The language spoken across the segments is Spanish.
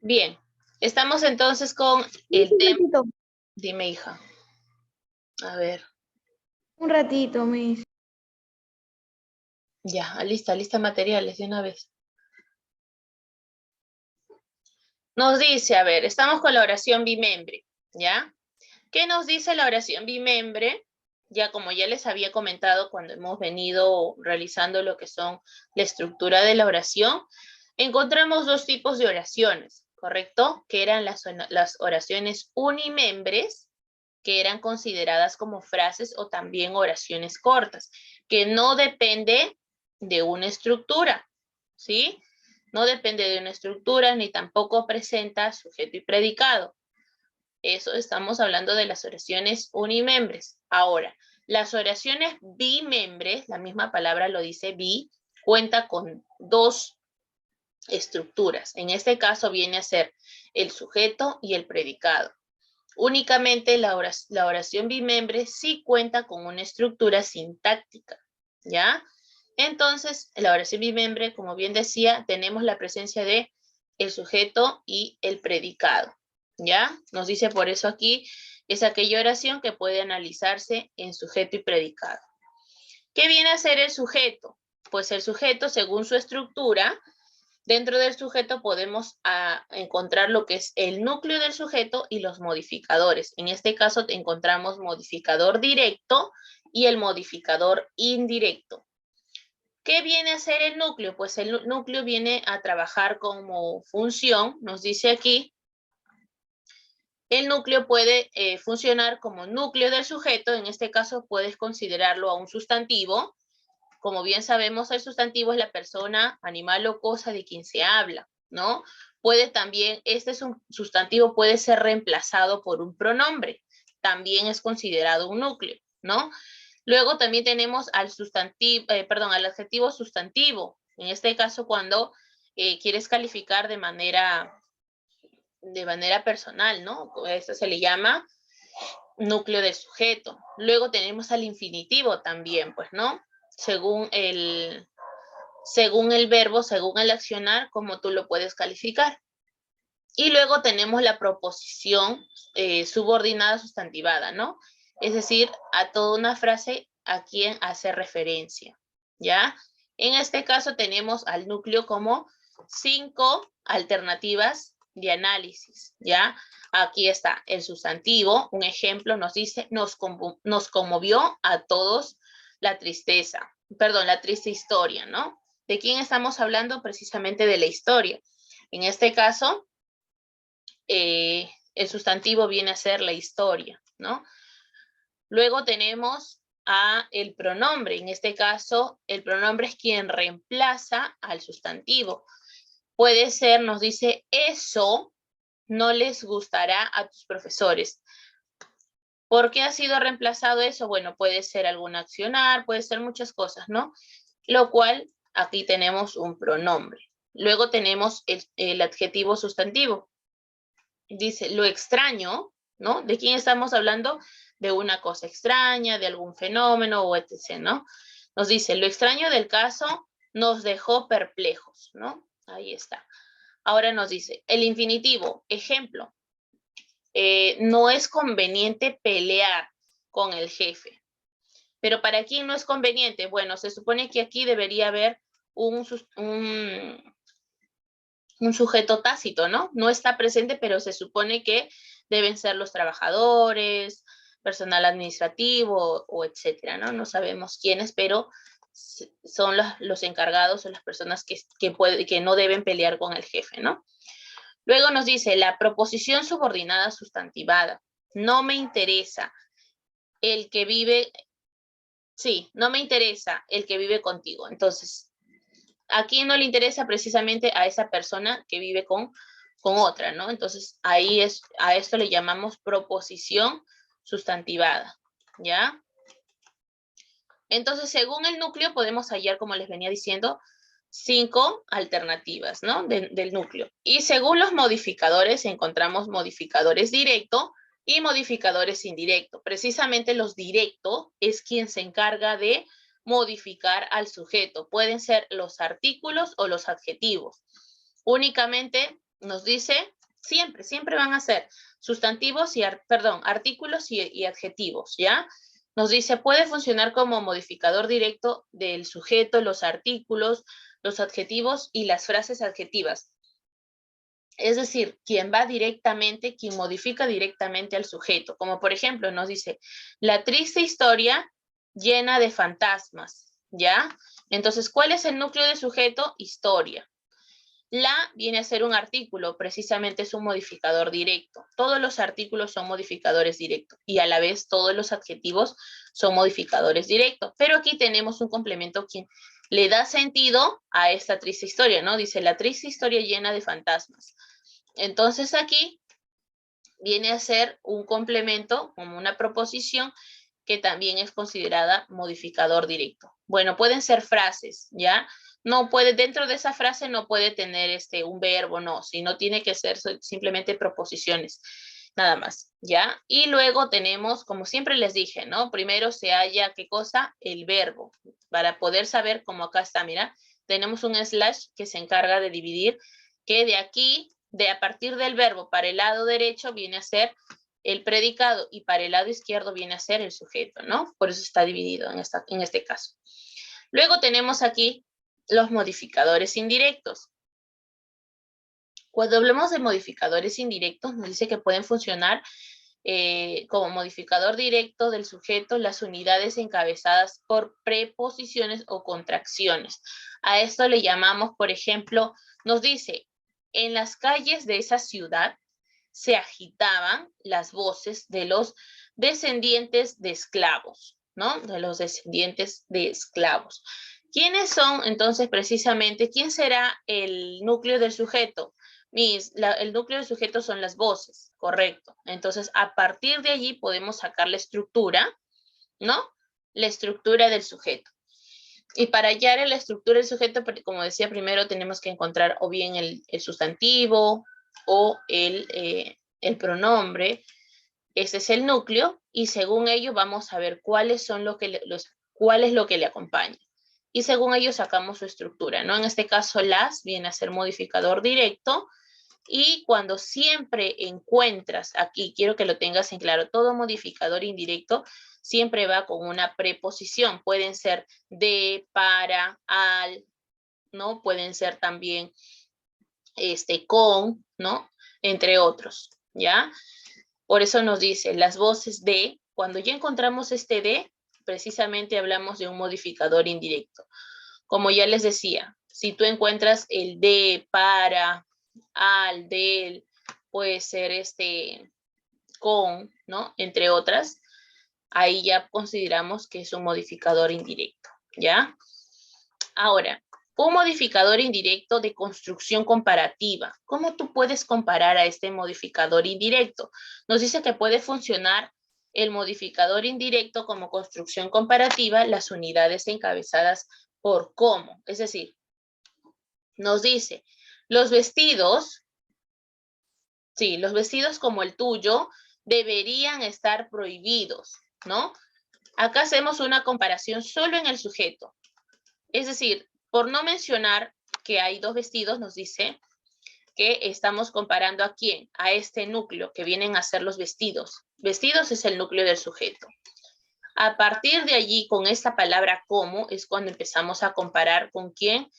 Bien, estamos entonces con el Un tema. ratito, Dime, hija. A ver, un ratito, Miss. ya, lista materiales de una vez. Nos dice, a ver, estamos con la oración bimembre, ¿ya? ¿Qué nos dice la oración bimembre? Ya como ya les había comentado cuando hemos venido realizando lo que son la estructura de la oración, encontramos dos tipos de oraciones, ¿correcto? Que eran las oraciones unimembres, que eran consideradas como frases o también oraciones cortas, que no depende de una estructura, ¿sí? No depende de una estructura ni tampoco presenta sujeto y predicado. Eso estamos hablando de las oraciones unimembres. Ahora, las oraciones bimembres, la misma palabra lo dice bi, cuenta con dos estructuras. En este caso viene a ser el sujeto y el predicado. Únicamente la oración bimembre sí cuenta con una estructura sintáctica, ¿ya? Entonces, en la oración bimembre, como bien decía, tenemos la presencia de el sujeto y el predicado, ¿ya? Nos dice por eso aquí, es aquella oración que puede analizarse en sujeto y predicado. ¿Qué viene a ser el sujeto? Pues el sujeto, según su estructura, dentro del sujeto podemos encontrar lo que es el núcleo del sujeto y los modificadores. En este caso encontramos modificador directo y el modificador indirecto. ¿Qué viene a ser el núcleo? Pues el núcleo viene a trabajar como función, nos dice aquí. El núcleo puede funcionar como núcleo del sujeto, en este caso puedes considerarlo a un sustantivo. Como bien sabemos, el sustantivo es la persona, animal o cosa de quien se habla, ¿no? Puede también, este es un sustantivo puede ser reemplazado por un pronombre, también es considerado un núcleo, ¿no? Luego también tenemos al sustantivo, al adjetivo sustantivo, en este caso cuando quieres calificar de manera personal, ¿no? Esto se le llama núcleo del sujeto. Luego tenemos al infinitivo también, pues, ¿no? Según el verbo, según el accionar, como tú lo puedes calificar. Y luego tenemos la proposición subordinada sustantivada, ¿no? Es decir, a toda una frase a quien hace referencia, ¿ya? En este caso tenemos al núcleo como 5 alternativas de análisis, ¿ya? Aquí está el sustantivo, un ejemplo nos dice, nos conmovió a todos la tristeza, perdón, la triste historia, ¿no? ¿De quién estamos hablando? Precisamente de la historia. En este caso, el sustantivo viene a ser la historia, ¿no? Luego tenemos a el pronombre. En este caso, el pronombre es quien reemplaza al sustantivo. Puede ser, nos dice, eso no les gustará a tus profesores. ¿Por qué ha sido reemplazado eso? Bueno, puede ser algún accionar, puede ser muchas cosas, ¿no? Lo cual, aquí tenemos un pronombre. Luego tenemos el adjetivo sustantivo. Dice, lo extraño, ¿no? ¿De quién estamos hablando? De una cosa extraña, de algún fenómeno o etc., ¿no? Nos dice, lo extraño del caso nos dejó perplejos, ¿no? Ahí está. Ahora nos dice, el infinitivo, ejemplo, no es conveniente pelear con el jefe. Pero ¿para quién no es conveniente? Bueno, se supone que aquí debería haber un sujeto tácito, ¿no? No está presente, pero se supone que deben ser los trabajadores, personal administrativo o etcétera, ¿no? No sabemos quiénes, pero son los encargados o las personas que no deben pelear con el jefe, ¿no? Luego nos dice la proposición subordinada sustantivada. No me interesa el que vive, sí, no me interesa el que vive contigo. Entonces, ¿a quién no le interesa? Precisamente a esa persona que vive con otra, ¿no? Entonces, a esto le llamamos proposición sustantivada, ¿ya? Entonces, según el núcleo, podemos hallar, como les venía diciendo, 5 alternativas, ¿no? Del núcleo. Y según los modificadores, encontramos modificadores directos y modificadores indirectos. Precisamente los directos es quien se encarga de modificar al sujeto. Pueden ser los artículos o los adjetivos. Únicamente nos dice, siempre van a ser sustantivos y, artículos y adjetivos, ¿ya? Nos dice, puede funcionar como modificador directo del sujeto, los artículos, los adjetivos y las frases adjetivas. Es decir, quien modifica directamente al sujeto. Como por ejemplo, nos dice, la triste historia llena de fantasmas, ¿ya? Entonces, ¿cuál es el núcleo del sujeto? Historia. La viene a ser un artículo, precisamente es un modificador directo. Todos los artículos son modificadores directos y a la vez todos los adjetivos son modificadores directos. Pero aquí tenemos un complemento que le da sentido a esta triste historia, ¿no? Dice, la triste historia llena de fantasmas. Entonces aquí viene a ser un complemento, como una proposición, que también es considerada modificador directo. Bueno, pueden ser frases, ¿ya? No puede, dentro de esa frase no puede tener un verbo, no, sino tiene que ser simplemente proposiciones, nada más, ¿ya? Y luego tenemos, como siempre les dije, ¿no? Primero se halla, ¿qué cosa? El verbo, para poder saber, como acá está, mira, tenemos un slash que se encarga de dividir, que de aquí, a partir del verbo para el lado derecho viene a ser el predicado y para el lado izquierdo viene a ser el sujeto, ¿no? Por eso está dividido en este caso. Luego tenemos aquí los modificadores indirectos. Cuando hablamos de modificadores indirectos, nos dice que pueden funcionar como modificador directo del sujeto las unidades encabezadas por preposiciones o contracciones. A esto le llamamos, por ejemplo, nos dice, en las calles de esa ciudad se agitaban las voces de los descendientes de esclavos, ¿no? De los descendientes de esclavos. ¿Quiénes son entonces precisamente? ¿Quién será el núcleo del sujeto? El núcleo del sujeto son las voces, correcto. Entonces, a partir de allí podemos sacar la estructura, ¿no? La estructura del sujeto. Y para hallar la estructura del sujeto, como decía, primero tenemos que encontrar o bien el sustantivo o el pronombre. Ese es el núcleo y según ello vamos a ver cuál es lo que le acompaña. Y según ello sacamos su estructura, ¿no? En este caso, las viene a ser modificador directo. Y cuando siempre encuentras, aquí quiero que lo tengas en claro, todo modificador indirecto siempre va con una preposición. Pueden ser de, para, al, ¿no? Pueden ser también con, ¿no? Entre otros, ¿ya? Por eso nos dice las voces de, cuando ya encontramos de, precisamente hablamos de un modificador indirecto. Como ya les decía, si tú encuentras el de, para, al, del, puede ser con, ¿no? Entre otras, ahí ya consideramos que es un modificador indirecto, ¿ya? Ahora, un modificador indirecto de construcción comparativa. ¿Cómo tú puedes comparar a este modificador indirecto? Nos dice que puede funcionar el modificador indirecto como construcción comparativa, las unidades encabezadas por cómo. Es decir, nos dice, los vestidos, sí, los vestidos como el tuyo deberían estar prohibidos, ¿no? Acá hacemos una comparación solo en el sujeto. Es decir, por no mencionar que hay dos vestidos, nos dice que estamos comparando a quién, a este núcleo que vienen a ser los vestidos. Vestidos es el núcleo del sujeto. A partir de allí, con esta palabra como, es cuando empezamos a comparar con quién,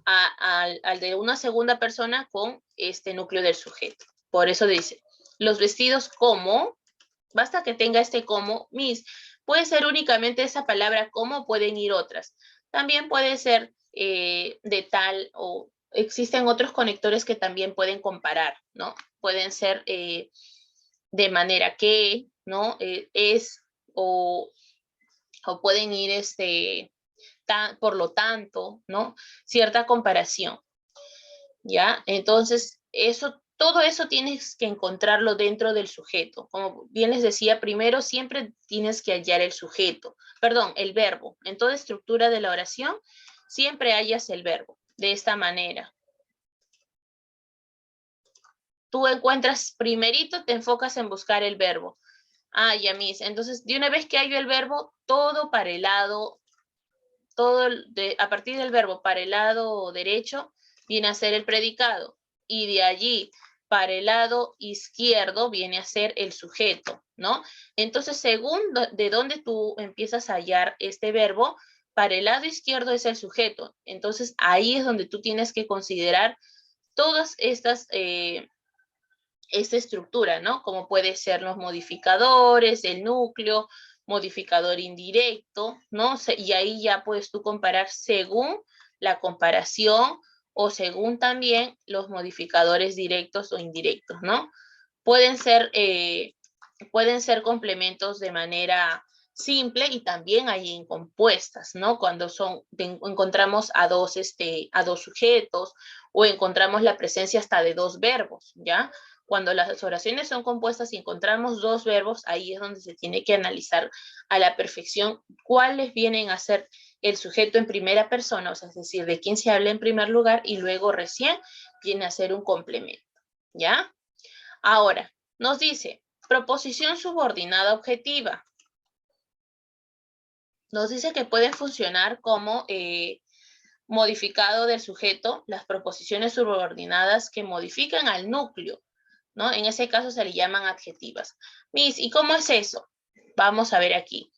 al de una segunda persona con este núcleo del sujeto. Por eso dice, los vestidos como, basta que tenga como, puede ser únicamente esa palabra como, pueden ir otras. También puede ser de tal o existen otros conectores que también pueden comparar, ¿no? Pueden ser de manera que, ¿no? Es o pueden ir por lo tanto, ¿no? Cierta comparación, ¿ya? Entonces, todo eso tienes que encontrarlo dentro del sujeto. Como bien les decía, primero siempre tienes que hallar el verbo. En toda estructura de la oración, siempre hallas el verbo, de esta manera. Tú encuentras, primerito te enfocas en buscar el verbo. Ah, ya, entonces, de una vez que hallo el verbo, todo para el lado, a partir del verbo para el lado derecho, viene a ser el predicado. y de allí para el lado izquierdo viene a ser el sujeto, ¿no? Entonces, según de dónde tú empiezas a hallar este verbo, para el lado izquierdo es el sujeto. Entonces, ahí es donde tú tienes que considerar todas estas, esta estructura, ¿no? Como puede ser los modificadores, el núcleo, modificador indirecto, ¿no? Y ahí ya puedes tú comparar según la comparación o según también los modificadores directos o indirectos, ¿no? Pueden ser complementos de manera simple y también hay en compuestas, ¿no? Cuando encontramos a dos sujetos o encontramos la presencia hasta de dos verbos, ¿ya? Cuando las oraciones son compuestas y encontramos dos verbos, ahí es donde se tiene que analizar a la perfección cuáles vienen a ser el sujeto en primera persona, o sea, es decir, de quién se habla en primer lugar y luego recién viene a ser un complemento, ¿ya? Ahora, nos dice, proposición subordinada objetiva. Nos dice que pueden funcionar como modificado del sujeto las proposiciones subordinadas que modifican al núcleo, ¿no? En ese caso se le llaman adjetivas. Miss, ¿y cómo es eso? Vamos a ver aquí.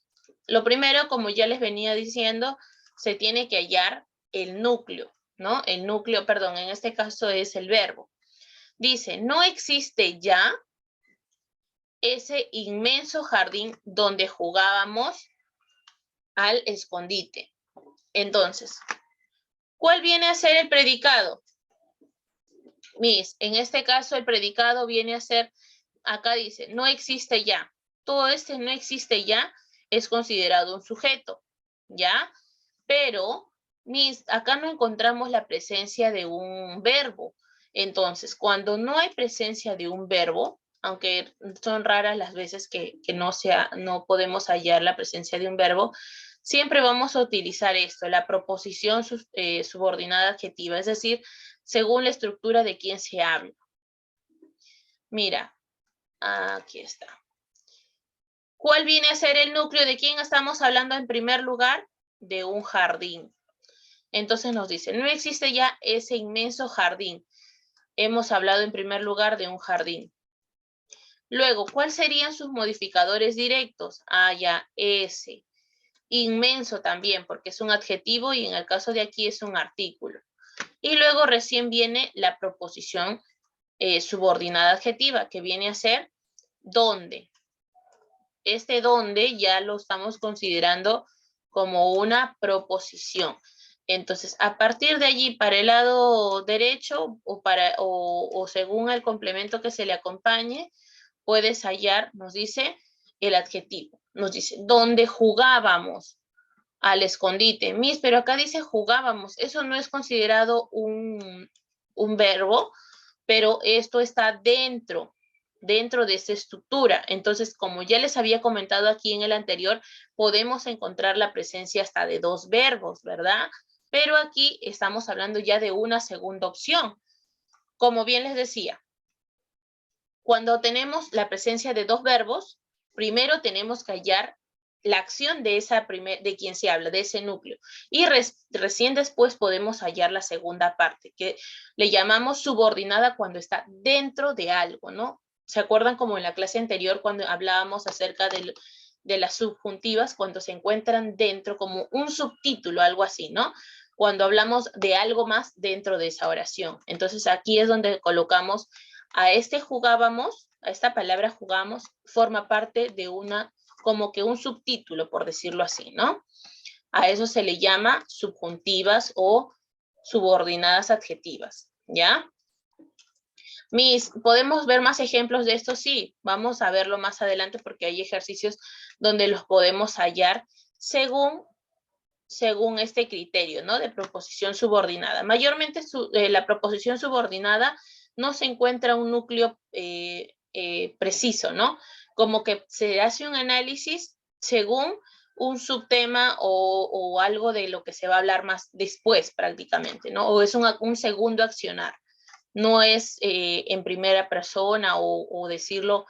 Lo primero, como ya les venía diciendo, se tiene que hallar el núcleo, ¿no? El núcleo, perdón, en este caso es el verbo. Dice, no existe ya ese inmenso jardín donde jugábamos al escondite. Entonces, ¿cuál viene a ser el predicado? Miss, en este caso el predicado viene a ser, acá dice, no existe ya. Todo este no existe ya es considerado un sujeto, ¿ya? Pero, Miss, acá no encontramos la presencia de un verbo. Entonces, cuando no hay presencia de un verbo, aunque son raras las veces que no podemos hallar la presencia de un verbo, siempre vamos a utilizar esto, la proposición subordinada adjetiva, es decir, según la estructura de quién se habla. Mira, aquí está. ¿Cuál viene a ser el núcleo de quién estamos hablando en primer lugar? De un jardín. Entonces nos dice, no existe ya ese inmenso jardín. Hemos hablado en primer lugar de un jardín. Luego, ¿cuáles serían sus modificadores directos? Ya, ese. Inmenso también, porque es un adjetivo y en el caso de aquí es un artículo. Y luego recién viene la proposición subordinada adjetiva, que viene a ser ¿dónde? Este ¿dónde? Ya lo estamos considerando como una proposición. Entonces, a partir de allí, para el lado derecho o según el complemento que se le acompañe, puedes hallar, nos dice, el adjetivo. Nos dice, ¿dónde jugábamos al escondite? Miss, pero acá dice jugábamos. Eso no es considerado un verbo, pero esto está dentro de esta estructura. Entonces, como ya les había comentado aquí en el anterior, podemos encontrar la presencia hasta de dos verbos, ¿verdad? Pero aquí estamos hablando ya de una segunda opción. Como bien les decía, cuando tenemos la presencia de dos verbos, primero tenemos que hallar la acción de de quien se habla, de ese núcleo. Y recién después podemos hallar la segunda parte, que le llamamos subordinada cuando está dentro de algo, ¿no? ¿Se acuerdan como en la clase anterior cuando hablábamos acerca de las subjuntivas, cuando se encuentran dentro como un subtítulo, algo así, ¿no? Cuando hablamos de algo más dentro de esa oración. Entonces aquí es donde colocamos a jugábamos, a esta palabra jugamos, forma parte de como que un subtítulo, por decirlo así, ¿no? A eso se le llama subjuntivas o subordinadas adjetivas, ¿ya? Miss, ¿podemos ver más ejemplos de esto? Sí, vamos a verlo más adelante porque hay ejercicios donde los podemos hallar según este criterio, ¿no? De proposición subordinada. Mayormente la proposición subordinada no se encuentra un núcleo preciso, ¿no? Como que se hace un análisis según un subtema o algo de lo que se va a hablar más después prácticamente, ¿no? O es un segundo accionar. No es en primera persona o decirlo,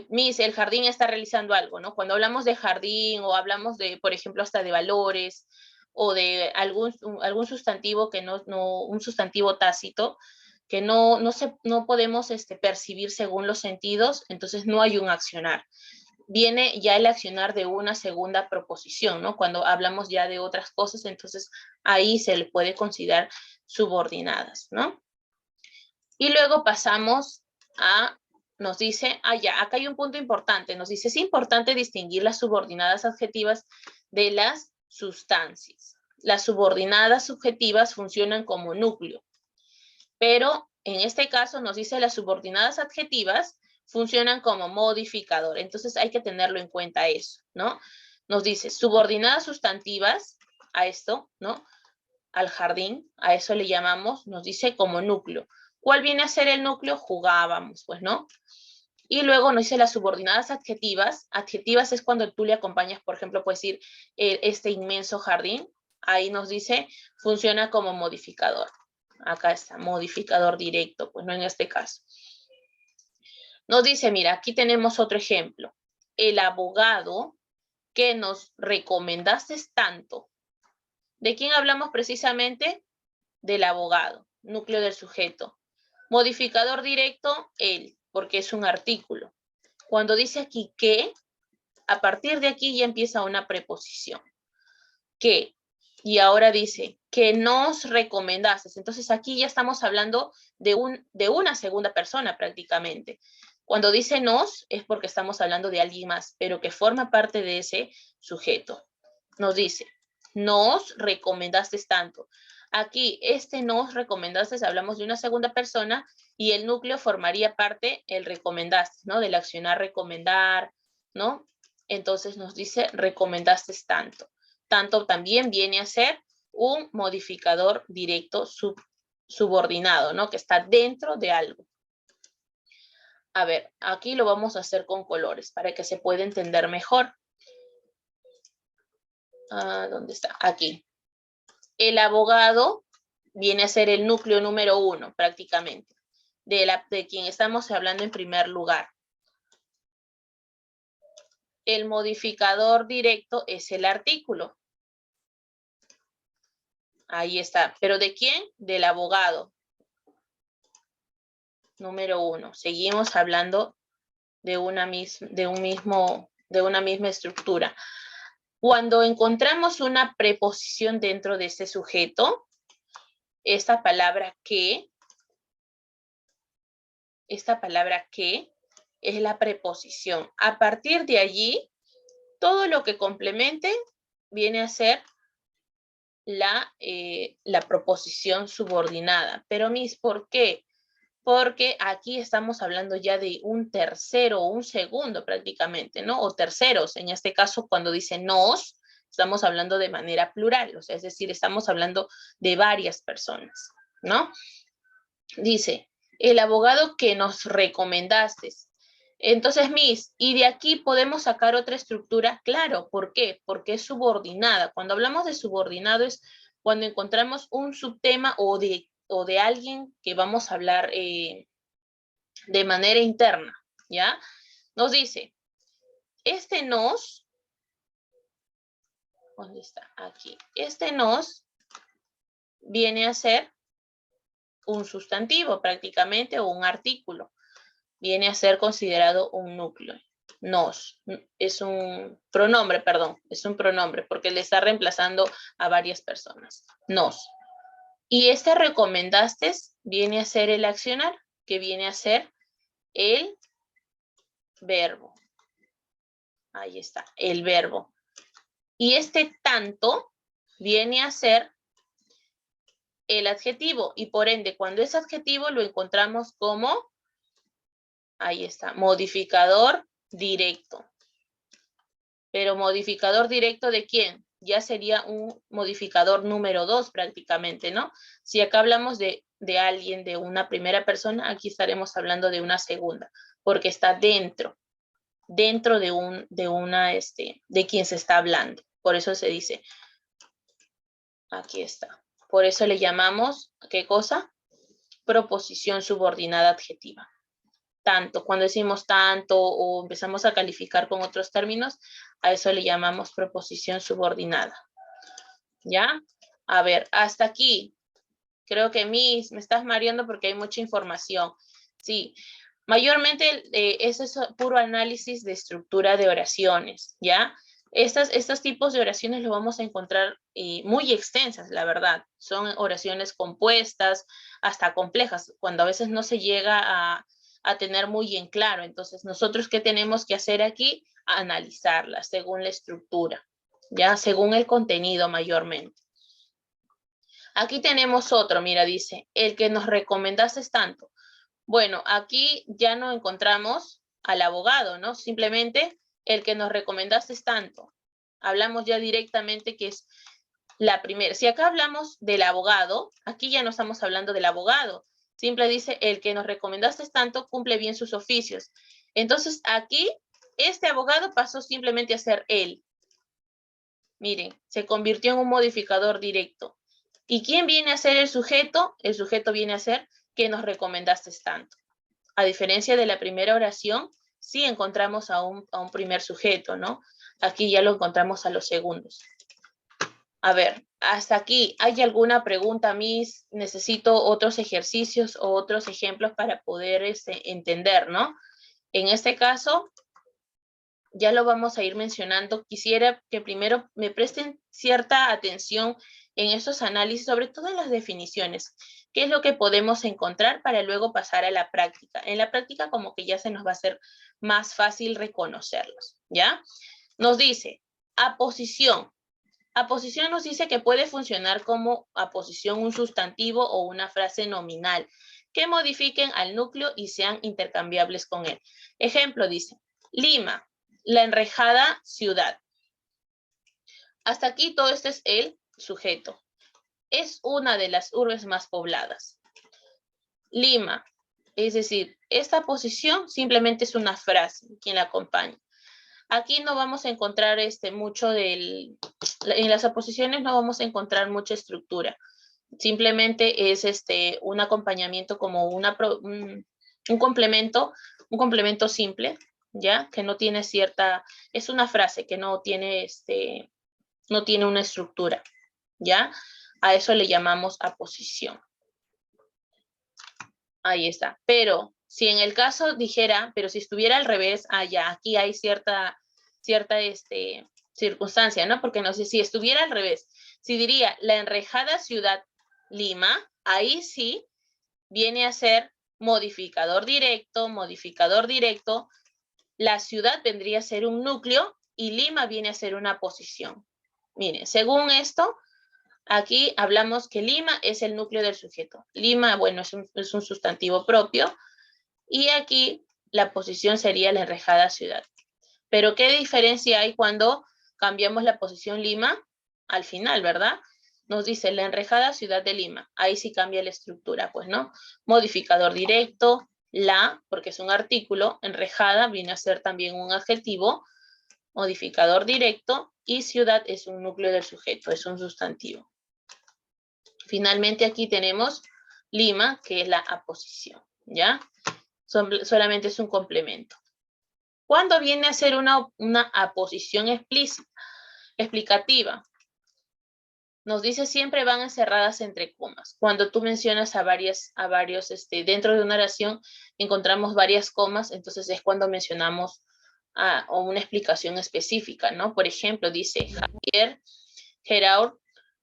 Miss, el jardín está realizando algo, ¿no? Cuando hablamos de jardín o hablamos de, por ejemplo, hasta de valores o de algún sustantivo un sustantivo tácito, que no podemos percibir según los sentidos, entonces no hay un accionar. Viene ya el accionar de una segunda proposición, ¿no? Cuando hablamos ya de otras cosas, entonces ahí se le puede considerar subordinadas, ¿no? Y luego pasamos a, nos dice, ya, acá hay un punto importante, nos dice, es importante distinguir las subordinadas adjetivas de las sustancias. Las subordinadas subjetivas funcionan como núcleo, pero en este caso nos dice las subordinadas adjetivas funcionan como modificador. Entonces hay que tenerlo en cuenta eso, ¿no? Nos dice subordinadas sustantivas a esto, ¿no? Al jardín, a eso le llamamos, nos dice como núcleo. ¿Cuál viene a ser el núcleo? Jugábamos, pues, ¿no? Y luego nos dice las subordinadas adjetivas. Adjetivas es cuando tú le acompañas, por ejemplo, puedes decir este inmenso jardín. Ahí nos dice, funciona como modificador. Acá está, modificador directo, pues no en este caso. Nos dice, mira, aquí tenemos otro ejemplo. El abogado que nos recomendaste tanto. ¿De quién hablamos precisamente? Del abogado, núcleo del sujeto. Modificador directo, él, porque es un artículo. Cuando dice aquí que, a partir de aquí ya empieza una preposición. Que, y ahora dice, que nos recomendaste. Entonces aquí ya estamos hablando de una segunda persona prácticamente. Cuando dice nos, es porque estamos hablando de alguien más, pero que forma parte de ese sujeto. Nos dice, nos recomendaste tanto. Aquí, nos recomendaste, hablamos de una segunda persona y el núcleo formaría parte, el recomendaste, ¿no? Del accionar recomendar, ¿no? Entonces nos dice, recomendaste tanto. Tanto también viene a ser un modificador directo subordinado, ¿no? Que está dentro de algo. A ver, aquí lo vamos a hacer con colores para que se pueda entender mejor. ¿Dónde está? Aquí. El abogado viene a ser el núcleo número 1 prácticamente, de quien estamos hablando en primer lugar. El modificador directo es el artículo. Ahí está. ¿Pero de quién? Del abogado. Número 1. Seguimos hablando de una misma estructura. Cuando encontramos una preposición dentro de este sujeto, esta palabra que es la preposición. A partir de allí, todo lo que complemente viene a ser la proposición subordinada. Pero, ¿por qué? Porque aquí estamos hablando ya de un tercero o un segundo prácticamente, ¿no? O terceros. En este caso, cuando dice nos, estamos hablando de manera plural. O sea, es decir, estamos hablando de varias personas, ¿no? Dice, el abogado que nos recomendaste. Entonces, ¿y de aquí podemos sacar otra estructura? Claro, ¿por qué? Porque es subordinada. Cuando hablamos de subordinado es cuando encontramos un subtema o de alguien que vamos a hablar de manera interna, ¿ya? Nos dice, nos, ¿dónde está? Aquí. Nos viene a ser un sustantivo prácticamente o un artículo. Viene a ser considerado un núcleo. Nos, es un pronombre, porque le está reemplazando a varias personas. Nos. Y recomendaste viene a ser el accionar, que viene a ser el verbo. Ahí está, el verbo. Y tanto viene a ser el adjetivo. Y por ende, cuando es adjetivo, lo encontramos como, ahí está, modificador directo. Pero modificador directo ¿de quién? Ya sería un modificador número 2 prácticamente, ¿no? Si acá hablamos de alguien, de una primera persona, aquí estaremos hablando de una segunda, porque está dentro de quien se está hablando. Por eso se dice, aquí está. Por eso le llamamos, ¿qué cosa? Proposición subordinada adjetiva. Tanto, cuando decimos tanto o empezamos a calificar con otros términos, a eso le llamamos proposición subordinada. ¿Ya? A ver, hasta aquí. Creo que me estás mareando porque hay mucha información. Sí, mayormente eso es puro análisis de estructura de oraciones, ¿ya? Estos tipos de oraciones los vamos a encontrar muy extensas, la verdad. Son oraciones compuestas, hasta complejas, cuando a veces no se llega a tener muy en claro. Entonces, nosotros, ¿qué tenemos que hacer aquí? Analizarlas según la estructura, ¿ya? Según el contenido mayormente. Aquí tenemos otro, mira, dice, el que nos recomendaste es tanto. Bueno, aquí ya no encontramos al abogado, ¿no? Simplemente el que nos recomendaste es tanto. Hablamos ya directamente que es la primera. Si acá hablamos del abogado, aquí ya no estamos hablando del abogado. Simple dice, el que nos recomendaste es tanto, cumple bien sus oficios. Entonces, aquí, este abogado pasó simplemente a ser él. Miren, se convirtió en un modificador directo. ¿Y quién viene a ser el sujeto? El sujeto viene a ser que nos recomendaste tanto. A diferencia de la primera oración, sí encontramos a un primer sujeto, ¿no? Aquí ya lo encontramos a los segundos. A ver, hasta aquí, ¿hay alguna pregunta, Miss? Necesito otros ejercicios o otros ejemplos para poder entender, ¿no? En este caso, ya lo vamos a ir mencionando. Quisiera que primero me presten cierta atención en esos análisis, sobre todo en las definiciones. ¿Qué es lo que podemos encontrar para luego pasar a la práctica? En la práctica como que ya se nos va a hacer más fácil reconocerlos, ¿ya? Nos dice, aposición. Aposición nos dice que puede funcionar como aposición un sustantivo o una frase nominal que modifiquen al núcleo y sean intercambiables con él. Ejemplo dice, Lima, la enrejada ciudad. Hasta aquí todo esto es el sujeto. Es una de las urbes más pobladas. Lima, es decir, esta posición simplemente es una frase, quien la acompaña. Aquí no vamos a encontrar mucho en las aposiciones no vamos a encontrar mucha estructura. Simplemente es un acompañamiento como un complemento simple, ¿ya? Que no tiene es una frase que no tiene no tiene una estructura, ¿ya? A eso le llamamos aposición. Ahí está. Pero si en el caso dijera, pero si estuviera al revés, ya, aquí hay cierta circunstancia, ¿no? Porque no sé, si estuviera al revés, si diría la enrejada ciudad Lima, ahí sí viene a ser modificador directo, la ciudad vendría a ser un núcleo y Lima viene a ser una posición. Miren, según esto, aquí hablamos que Lima es el núcleo del sujeto. Lima, bueno, es un sustantivo propio. Y aquí la posición sería la enrejada ciudad. Pero ¿qué diferencia hay cuando cambiamos la posición Lima al final, verdad? Nos dice la enrejada ciudad de Lima. Ahí sí cambia la estructura, pues, ¿no? Modificador directo, la, porque es un artículo, enrejada viene a ser también un adjetivo, modificador directo, y ciudad es un núcleo del sujeto, es un sustantivo. Finalmente aquí tenemos Lima, que es la aposición, ¿ya? Solamente es un complemento. ¿Cuándo viene a ser una aposición explicativa? Nos dice siempre van encerradas entre comas. Cuando tú mencionas a varios, dentro de una oración encontramos varias comas, entonces es cuando mencionamos una explicación específica, ¿no? Por ejemplo, dice Javier Geraud,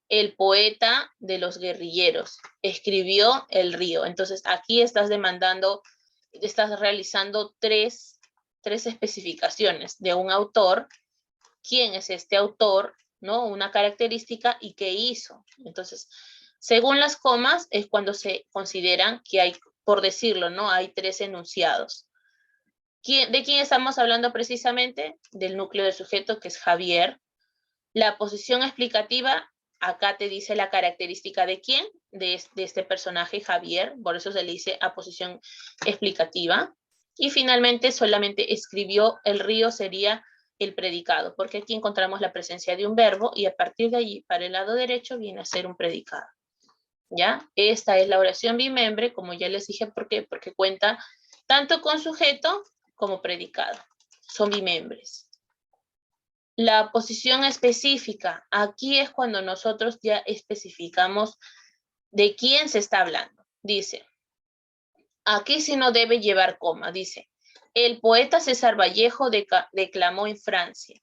el poeta de los guerrilleros, escribió El río. Entonces aquí estás realizando tres especificaciones de un autor, quién es este autor, ¿no? Una característica y qué hizo. Entonces, según las comas es cuando se consideran que hay, por decirlo, ¿no? Hay tres enunciados. ¿De quién estamos hablando precisamente? Del núcleo del sujeto, que es Javier. La posición explicativa, acá te dice la característica de quién, de este personaje Javier, por eso se le dice aposición explicativa. Y finalmente solamente escribió El río sería el predicado, porque aquí encontramos la presencia de un verbo y a partir de allí, para el lado derecho, viene a ser un predicado. ¿Ya? Esta es la oración bimembre, como ya les dije, ¿por qué? Porque cuenta tanto con sujeto como predicado. Son bimembres. La posición específica, aquí es cuando nosotros ya especificamos ¿De quién se está hablando? Dice, aquí sí no debe llevar coma, dice, el poeta César Vallejo declamó en Francia.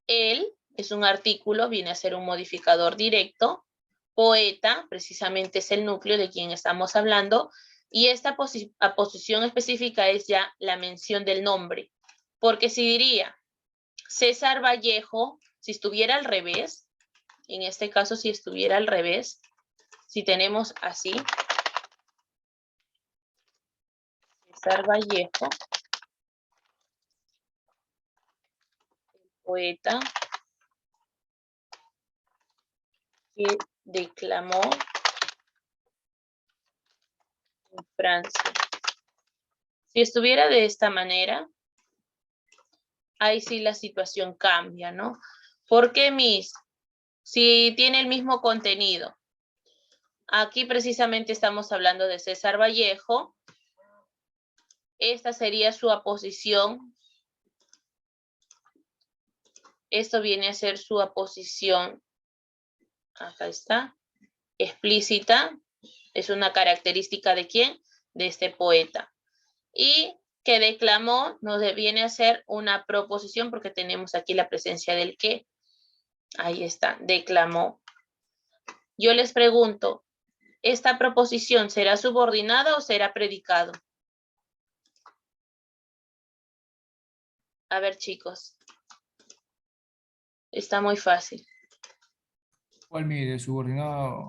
Él es un artículo, viene a ser un modificador directo. Poeta, precisamente es el núcleo de quien estamos hablando, y esta aposición específica es ya la mención del nombre, porque si diría César Vallejo, si estuviera al revés, en este caso si estuviera al revés, si tenemos así, César Vallejo, poeta que declamó en Francia. Si estuviera de esta manera, ahí sí la situación cambia, ¿no? ¿Por qué, Miss? Si tiene el mismo contenido. Aquí precisamente estamos hablando de César Vallejo. Esta sería su aposición. Esto viene a ser su aposición. Acá está. Explícita. Es una característica de ¿quién? De este poeta. Y que declamó nos viene a ser una proposición porque tenemos aquí la presencia del que. Ahí está, declamó. Yo les pregunto, ¿esta proposición será subordinada o será predicado? A ver, chicos. Está muy fácil. ¿Cuál mide? Subordinado.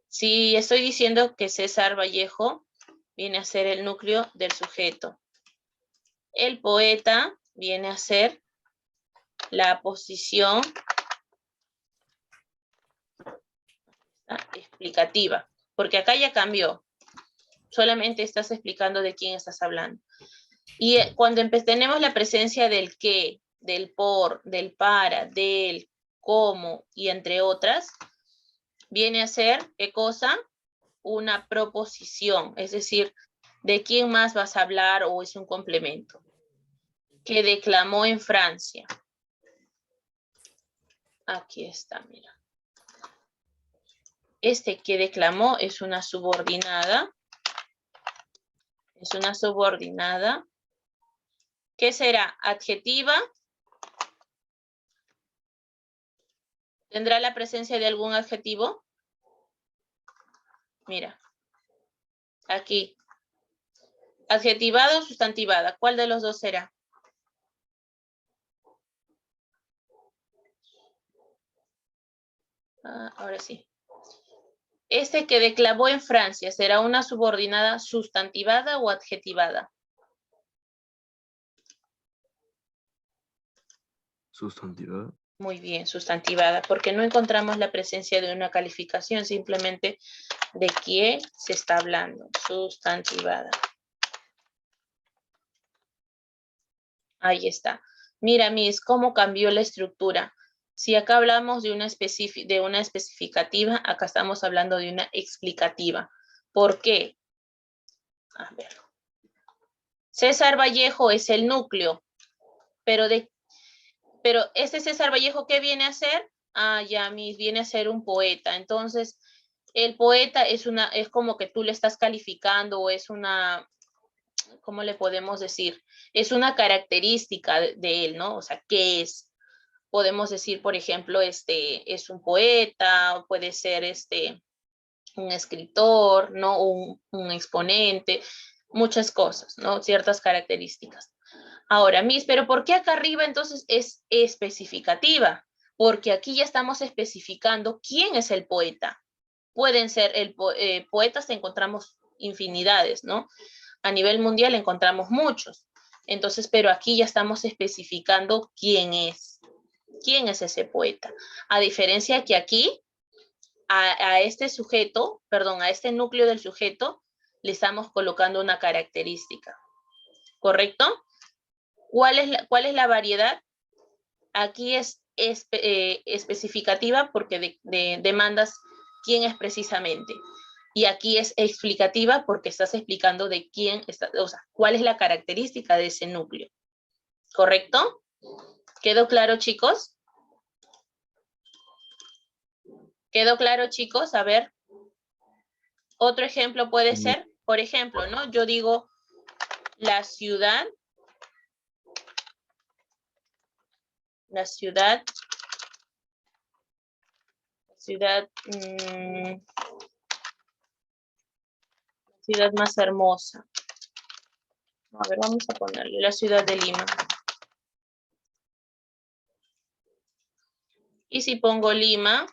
Si estoy diciendo que César Vallejo viene a ser el núcleo del sujeto. El poeta viene a ser la posición explicativa, porque acá ya cambió. Solamente estás explicando de quién estás hablando. Y cuando tenemos la presencia del qué, del por, del para, del cómo y entre otras, viene a ser, ¿qué cosa? Una proposición, es decir, ¿de quién más vas a hablar o es un complemento? Que declamó en Francia. Aquí está, mira. Este que declamó es una subordinada. Es una subordinada. ¿Qué será? ¿Adjetiva? ¿Tendrá la presencia de algún adjetivo? Mira. Aquí. ¿Adjetivada o sustantivada? ¿Cuál de los dos será? Ahora sí. Este que declamó en Francia, ¿será una subordinada sustantivada o adjetivada? Sustantivada. Muy bien, sustantivada, porque no encontramos la presencia de una calificación, simplemente de quién se está hablando. Sustantivada. Ahí está. Mira, Miss, cómo cambió la estructura. Si acá hablamos de una especificativa, acá estamos hablando de una explicativa. ¿Por qué? A ver. César Vallejo es el núcleo, pero este César Vallejo, ¿qué viene a ser? Ya, Miss, viene a ser un poeta. Entonces, el poeta es como que tú le estás calificando o es una, ¿cómo le podemos decir? Es una característica de él, ¿no? O sea, ¿qué es? Podemos decir, por ejemplo, es un poeta, o puede ser un escritor, ¿no? Un exponente, muchas cosas, ¿no? Ciertas características. Ahora, Miss, ¿pero por qué acá arriba entonces es especificativa? Porque aquí ya estamos especificando quién es el poeta. Pueden ser poetas, encontramos infinidades, ¿no? A nivel mundial encontramos muchos. Entonces, pero aquí ya estamos especificando quién es. ¿Quién es ese poeta? A diferencia que aquí, a este sujeto, perdón, a este núcleo del sujeto, le estamos colocando una característica. ¿Correcto? ¿Cuál es la variedad? Aquí es especificativa porque demandas quién es precisamente. Y aquí es explicativa porque estás explicando de quién está, o sea, cuál es la característica de ese núcleo. ¿Correcto? ¿Quedó claro, chicos? ¿Quedó claro, chicos? A ver. Otro ejemplo puede ser, por ejemplo, ¿no? Yo digo la ciudad ciudad más hermosa. A ver, vamos a ponerle la ciudad de Lima. Y si pongo Lima,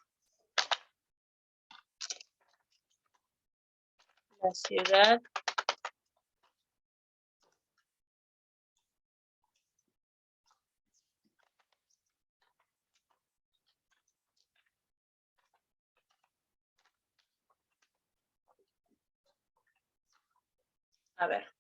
la ciudad a ver.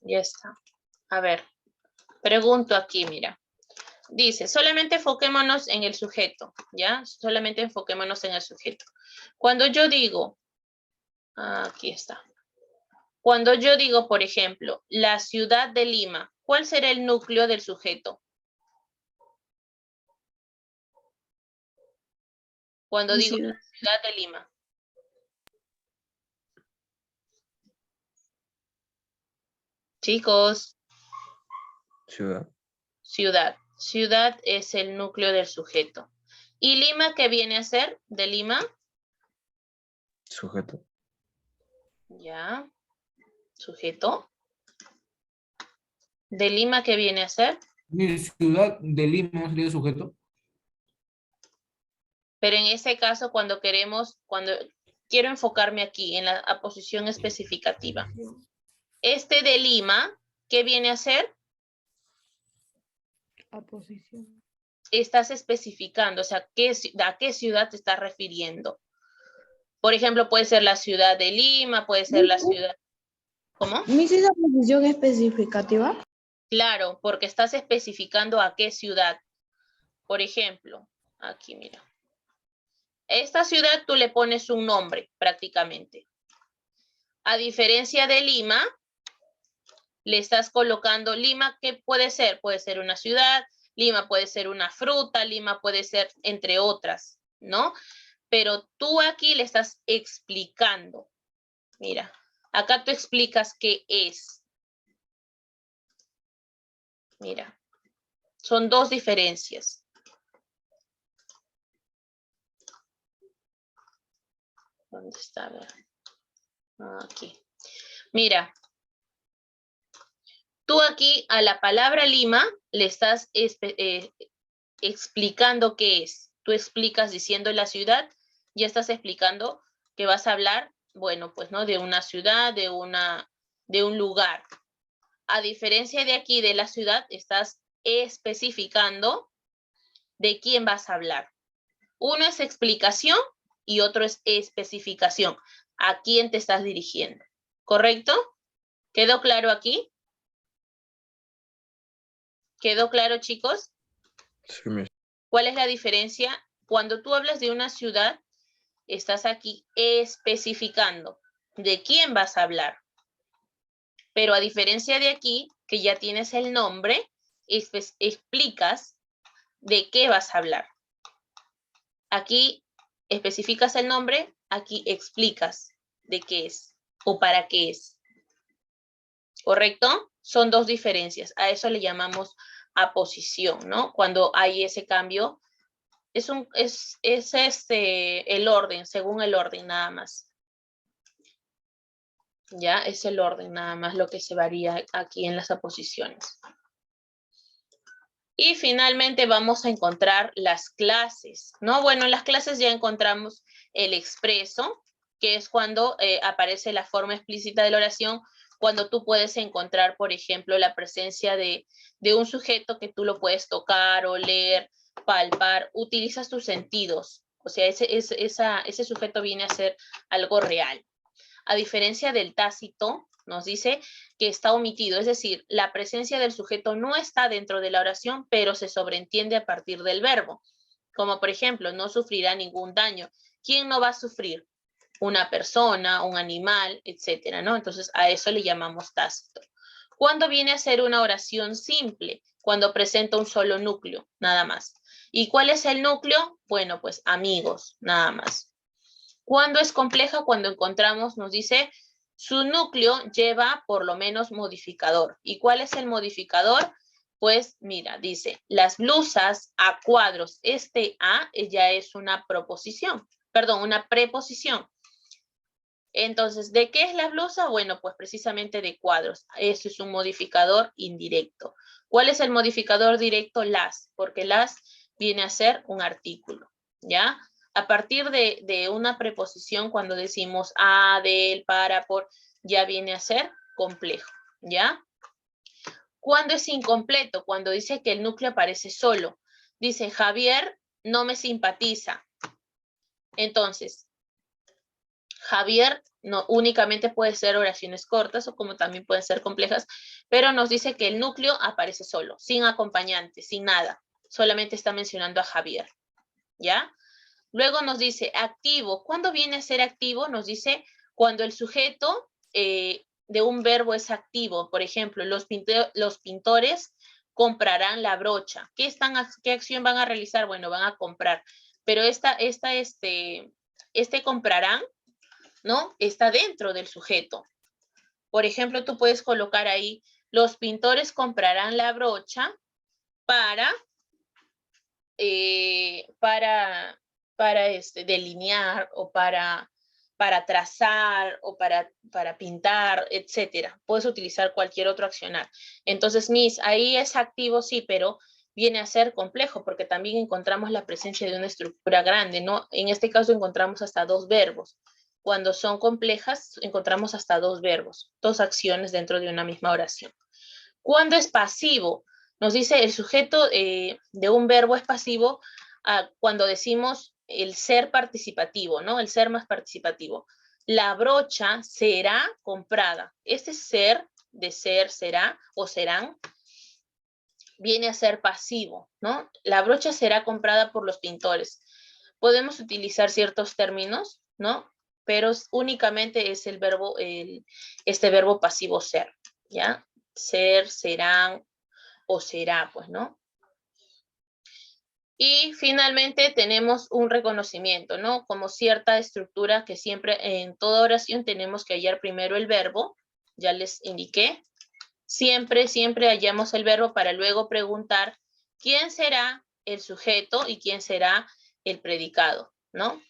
Ya está. A ver, pregunto aquí, mira. Dice, solamente enfoquémonos en el sujeto, ¿ya? Solamente enfoquémonos en el sujeto. Cuando yo digo, aquí está. Cuando yo digo, por ejemplo, la ciudad de Lima, ¿cuál será el núcleo del sujeto? Cuando digo la ciudad de Lima. Chicos. Ciudad. Ciudad. Ciudad es el núcleo del sujeto. ¿Y Lima qué viene a ser de Lima? Sujeto. Ya. Sujeto. ¿De Lima qué viene a ser? Mi ciudad de Lima no sería sujeto. Pero en ese caso, cuando quiero enfocarme aquí en la aposición especificativa. Este de Lima, ¿qué viene a ser? Aposición. Estás especificando, o sea, ¿a qué ciudad te estás refiriendo? Por ejemplo, puede ser la ciudad de Lima, puede ser la ciudad... ¿Cómo? ¿Mis esa posición especificativa? Claro, porque estás especificando a qué ciudad. Por ejemplo, aquí mira. Esta ciudad tú le pones un nombre prácticamente. A diferencia de Lima, le estás colocando Lima, ¿qué puede ser? Puede ser una ciudad, Lima puede ser una fruta, Lima puede ser entre otras, ¿no? Pero tú aquí le estás explicando. Mira, acá tú explicas qué es. Mira, son dos diferencias. ¿Dónde está? A ver. Aquí. Mira, tú aquí a la palabra Lima le estás explicando qué es. Tú explicas diciendo la ciudad, ya estás explicando que vas a hablar, bueno, pues no, de una ciudad, de un lugar. A diferencia de aquí, de la ciudad, estás especificando de quién vas a hablar. Uno es explicación y otro es especificación. ¿A quién te estás dirigiendo? ¿Correcto? ¿Quedó claro aquí? ¿Quedó claro, chicos? Sí, mi- ¿Cuál es la diferencia? Cuando tú hablas de una ciudad, estás aquí especificando de quién vas a hablar. Pero a diferencia de aquí, que ya tienes el nombre, explicas de qué vas a hablar. Aquí especificas el nombre, aquí explicas de qué es o para qué es. ¿Correcto? Son dos diferencias. A eso le llamamos aposición, ¿no? Cuando hay ese cambio, es el orden, según el orden nada más. Ya, es el orden nada más lo que se varía aquí en las aposiciones. Y finalmente vamos a encontrar las clases, ¿no? Bueno, en las clases ya encontramos el expreso, que es cuando aparece la forma explícita de la oración, cuando tú puedes encontrar, por ejemplo, la presencia de un sujeto que tú lo puedes tocar, oler, palpar, utilizas tus sentidos O sea, ese sujeto viene a ser algo real. A diferencia del tácito, nos dice que está omitido, es decir, la presencia del sujeto no está dentro de la oración, pero se sobreentiende a partir del verbo. Como por ejemplo, no sufrirá ningún daño. ¿Quién no va a sufrir? Una persona, un animal, etcétera, ¿no? Entonces, a eso le llamamos tácito. ¿Cuándo viene a ser una oración simple? Cuando presenta un solo núcleo, nada más. ¿Y cuál es el núcleo? Bueno, pues amigos, nada más. ¿Cuándo es compleja? Cuando encontramos, nos dice, su núcleo lleva por lo menos modificador. ¿Y cuál es el modificador? Pues mira, dice, las blusas a cuadros. Este a ya es una proposición, perdón, una preposición. Entonces, ¿de qué es la blusa? Bueno, pues precisamente de cuadros. Eso es un modificador indirecto. ¿Cuál es el modificador directo? Las, porque las viene a ser un artículo, ¿ya? A partir de una preposición, cuando decimos a, del, para, por, ya viene a ser complejo, ¿ya? ¿Cuándo es incompleto? Cuando dice que el núcleo aparece solo. Dice, Javier no me simpatiza. Entonces, Javier no únicamente puede ser oraciones cortas o como también pueden ser complejas, pero nos dice que el núcleo aparece solo, sin acompañante, sin nada. Solamente está mencionando a Javier, ¿ya? Luego nos dice activo. ¿Cuándo viene a ser activo? Nos dice cuando el sujeto de un verbo es activo. Por ejemplo, los pintores comprarán la brocha. ¿Qué acción van a realizar? Bueno, van a comprar. Pero este comprarán, ¿no? Está dentro del sujeto. Por ejemplo, tú puedes colocar ahí, los pintores comprarán la brocha para delinear o para trazar o para pintar, etcétera. Puedes utilizar cualquier otro accionar. Entonces, Miss, ahí es activo, sí, pero viene a ser complejo porque también encontramos la presencia de una estructura grande, ¿no? En este caso encontramos hasta 2 verbos. Cuando son complejas, encontramos hasta 2 verbos, 2 acciones dentro de una misma oración. ¿Cuándo es pasivo? Nos dice el sujeto de un verbo es pasivo cuando decimos el ser participativo, ¿no? El ser más participativo. La brocha será comprada. Este ser, de ser, será o serán, viene a ser pasivo, ¿no? La brocha será comprada por los pintores. Podemos utilizar ciertos términos, ¿no? Pero únicamente es el verbo, este verbo pasivo ser, ¿ya? Ser, serán o será, pues, ¿no? Y finalmente tenemos un reconocimiento, ¿no? Como cierta estructura que siempre en toda oración tenemos que hallar primero el verbo, ya les indiqué. Siempre hallamos el verbo para luego preguntar quién será el sujeto y quién será el predicado, ¿no?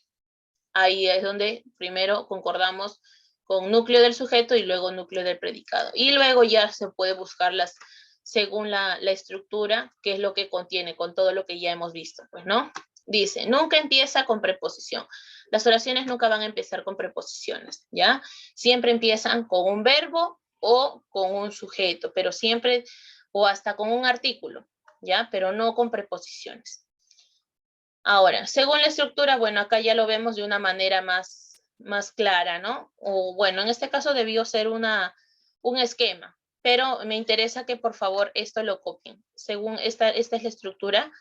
Ahí es donde primero concordamos con núcleo del sujeto y luego núcleo del predicado. Y luego ya se puede buscarlas según la estructura, que es lo que contiene, con todo lo que ya hemos visto, pues, ¿no? Dice, nunca empieza con preposición. Las oraciones nunca van a empezar con preposiciones, ¿ya? Siempre empiezan con un verbo o con un sujeto, pero siempre, o hasta con un artículo, ¿ya? Pero no con preposiciones. Ahora, según la estructura, bueno, acá ya lo vemos de una manera más clara, ¿no? O bueno, en este caso debió ser un esquema, pero me interesa que por favor esto lo copien. Según esta es la estructura.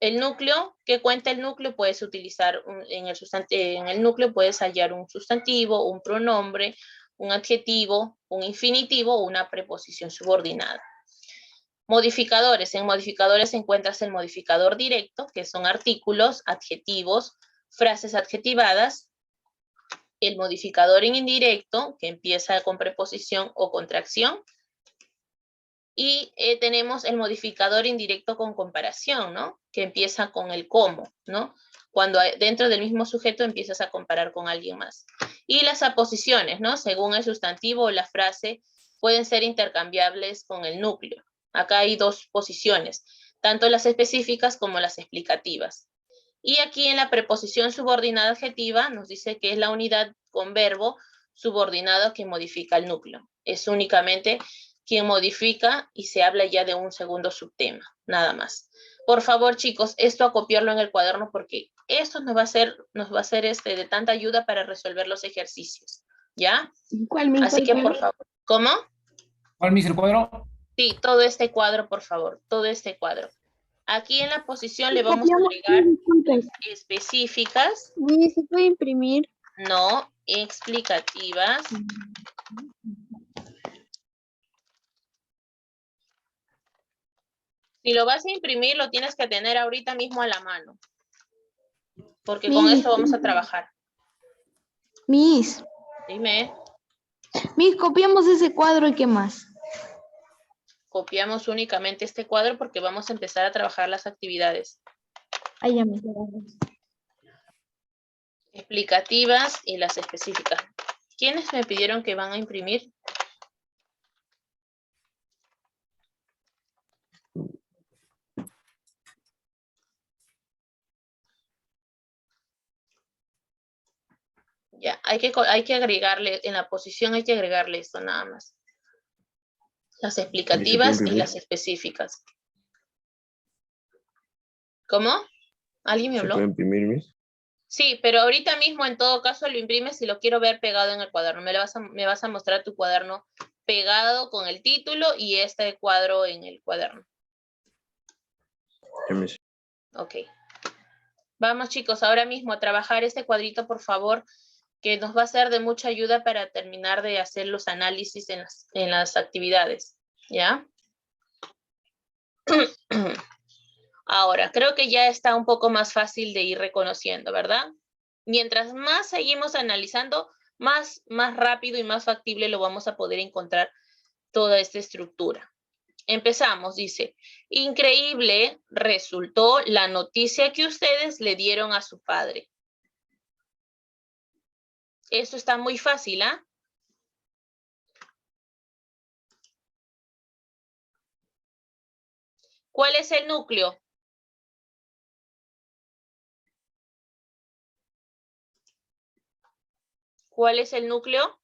El núcleo, que cuenta el núcleo, puedes utilizar en el núcleo puedes hallar un sustantivo, un pronombre, un adjetivo, un infinitivo o una preposición subordinada. Modificadores. En modificadores encuentras el modificador directo, que son artículos, adjetivos, frases adjetivadas. El modificador indirecto, que empieza con preposición o contracción. Y tenemos el modificador indirecto con comparación, ¿no? Que empieza con el cómo, ¿no? Cuando dentro del mismo sujeto empiezas a comparar con alguien más. Y las aposiciones, ¿no? Según el sustantivo o la frase, pueden ser intercambiables con el núcleo. Acá hay 2 posiciones, tanto las específicas como las explicativas. Y aquí en la preposición subordinada adjetiva nos dice que es la unidad con verbo subordinado que modifica el núcleo. Es únicamente quien modifica y se habla ya de un segundo subtema, nada más. Por favor, chicos, esto a copiarlo en el cuaderno porque esto nos va a ser de tanta ayuda para resolver los ejercicios, ¿ya? ¿Cuál mismo? Así que, por favor, ¿cómo? ¿Cuál, miss, el cuadro? Sí, todo este cuadro, por favor, todo este cuadro. Aquí en la posición le vamos a Copiamos, agregar disculpe. específicas, ¿Se puede imprimir? no explicativas, si lo vas a imprimir, lo tienes que tener ahorita mismo a la mano. Porque con Miss. esto vamos a trabajar. Miss, Dime, copiamos ese cuadro y qué más. copiamos únicamente este cuadro porque vamos a empezar a trabajar las actividades Ahí ya me quedaron. explicativas y las específicas. ¿Quiénes me pidieron que van a imprimir? Ya, hay que agregarle, en la posición hay que agregarle esto nada más. Las explicativas y las específicas. ¿Cómo? ¿Alguien me ¿Se habló? puede imprimir, miss? Sí, pero ahorita mismo en todo caso lo imprimes y lo quiero ver pegado en el cuaderno. Me vas a mostrar tu cuaderno pegado con el título y este cuadro en el cuaderno. Ya, miss. Ok. Vamos, chicos, ahora mismo a trabajar este cuadrito, por favor, que nos va a ser de mucha ayuda para terminar de hacer los análisis en las actividades. ¿Ya? Ahora, creo que ya está un poco más fácil de ir reconociendo, ¿verdad? Mientras más seguimos analizando, más rápido y más factible lo vamos a poder encontrar toda esta estructura. Empezamos, dice, increíble resultó la noticia que ustedes le dieron a su padre. Esto está muy fácil, ¿ah? ¿Cuál es el núcleo? ¿Cuál es el núcleo?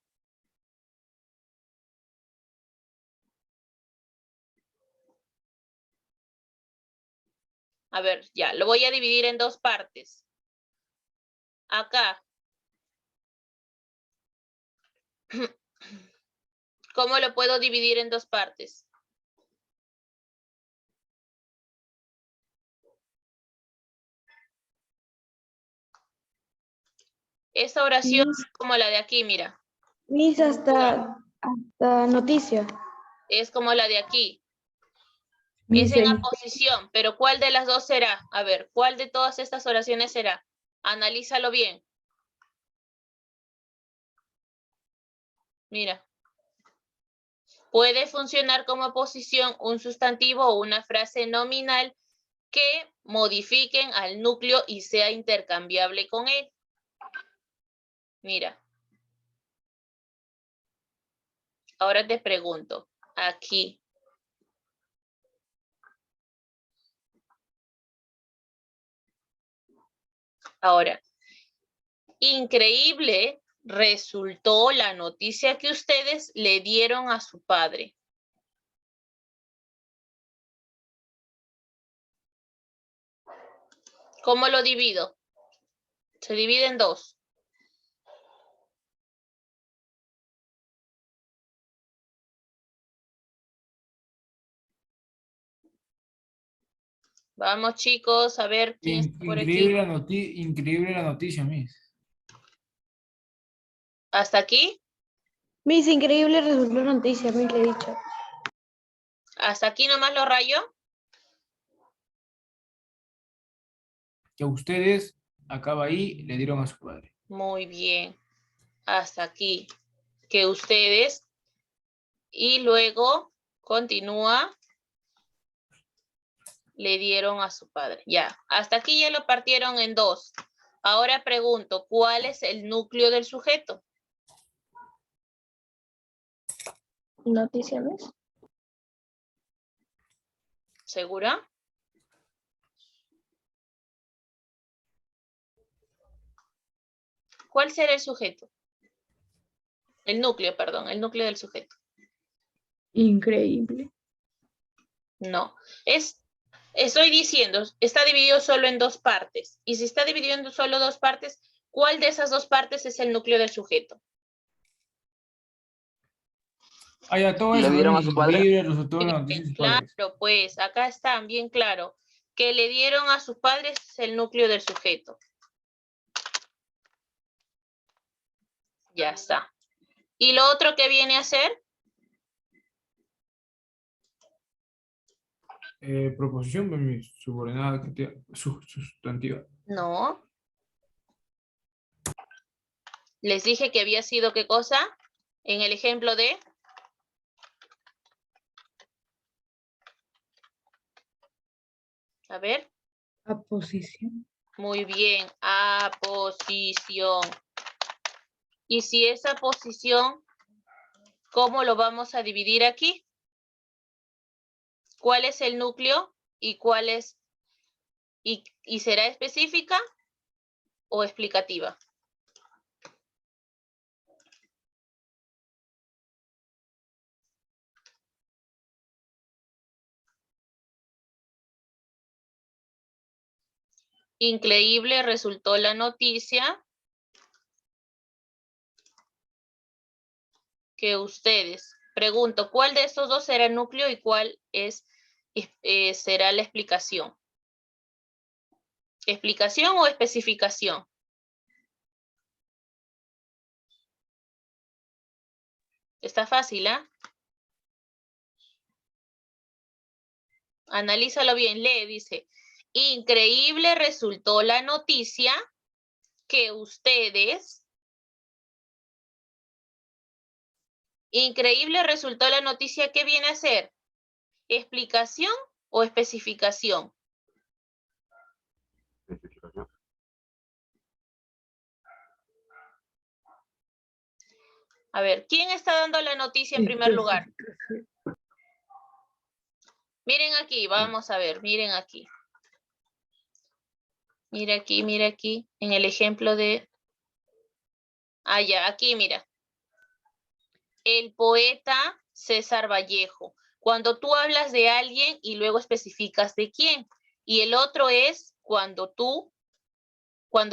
A ver, ya, lo voy a dividir en dos partes. Acá. ¿Cómo lo puedo dividir en dos partes? Esta oración es como la de aquí, mira. Miss, hasta noticia. Es como la de aquí. Es en aposición, pero ¿cuál de las dos será? A ver, ¿cuál de todas estas oraciones será? Analízalo bien. Mira. Puede funcionar como aposición un sustantivo o una frase nominal que modifiquen al núcleo y sea intercambiable con él. Mira. Ahora te pregunto, aquí. Ahora, increíble resultó la noticia que ustedes le dieron a su padre. ¿Cómo lo divido? Se divide en dos. Vamos, chicos, a ver quién está por aquí. Increíble la noticia, miss. ¿Hasta aquí? Miss, increíble resultó la noticia, Miss, le he dicho. ¿Hasta aquí nomás lo rayo? Que ustedes, acaba ahí, le dieron a su padre. Muy bien. Hasta aquí. Que ustedes. Y luego continúa. Le dieron a su padre. Ya. Hasta aquí ya lo partieron en dos. Ahora pregunto, ¿cuál es el núcleo del sujeto? Noticia, Miss. ¿Segura? ¿Cuál será el sujeto? El núcleo, perdón, el núcleo del sujeto. Increíble. No. Es Estoy diciendo, está dividido solo en dos partes. Y si está dividido en solo dos partes, ¿cuál de esas dos partes es el núcleo del sujeto? Ah, ya, todo ¿Le eso. dieron a su padre? Increíble, resultó la noticia de sus padres. Claro, pues acá está bien claro. Que le dieron a sus padres es el núcleo del sujeto. Ya está. ¿Y lo otro que viene a ser? Proposición, pues, mi subordinada sustantiva. No. Les dije que había sido ¿qué cosa? En el ejemplo de... A ver. Aposición. Muy bien. Aposición. Y si esa posición, ¿cómo lo vamos a dividir aquí? ¿Cuál es el núcleo y cuál es... y será específica o explicativa? Increíble resultó la noticia que ustedes. Pregunto, ¿cuál de estos dos será el núcleo y cuál será la explicación? ¿Explicación o especificación? Está fácil, ¿ah? Analízalo bien, lee, dice. Increíble resultó la noticia que ustedes... Increíble resultó la noticia que viene a ser. ¿Explicación o especificación? A ver, ¿quién está dando la noticia en primer lugar? Miren aquí, vamos a ver, miren aquí. Mira aquí, en el ejemplo de... Ah, ya, aquí mira. El poeta César Vallejo. Cuando tú hablas de alguien y luego especificas de quién. Y el otro es cuando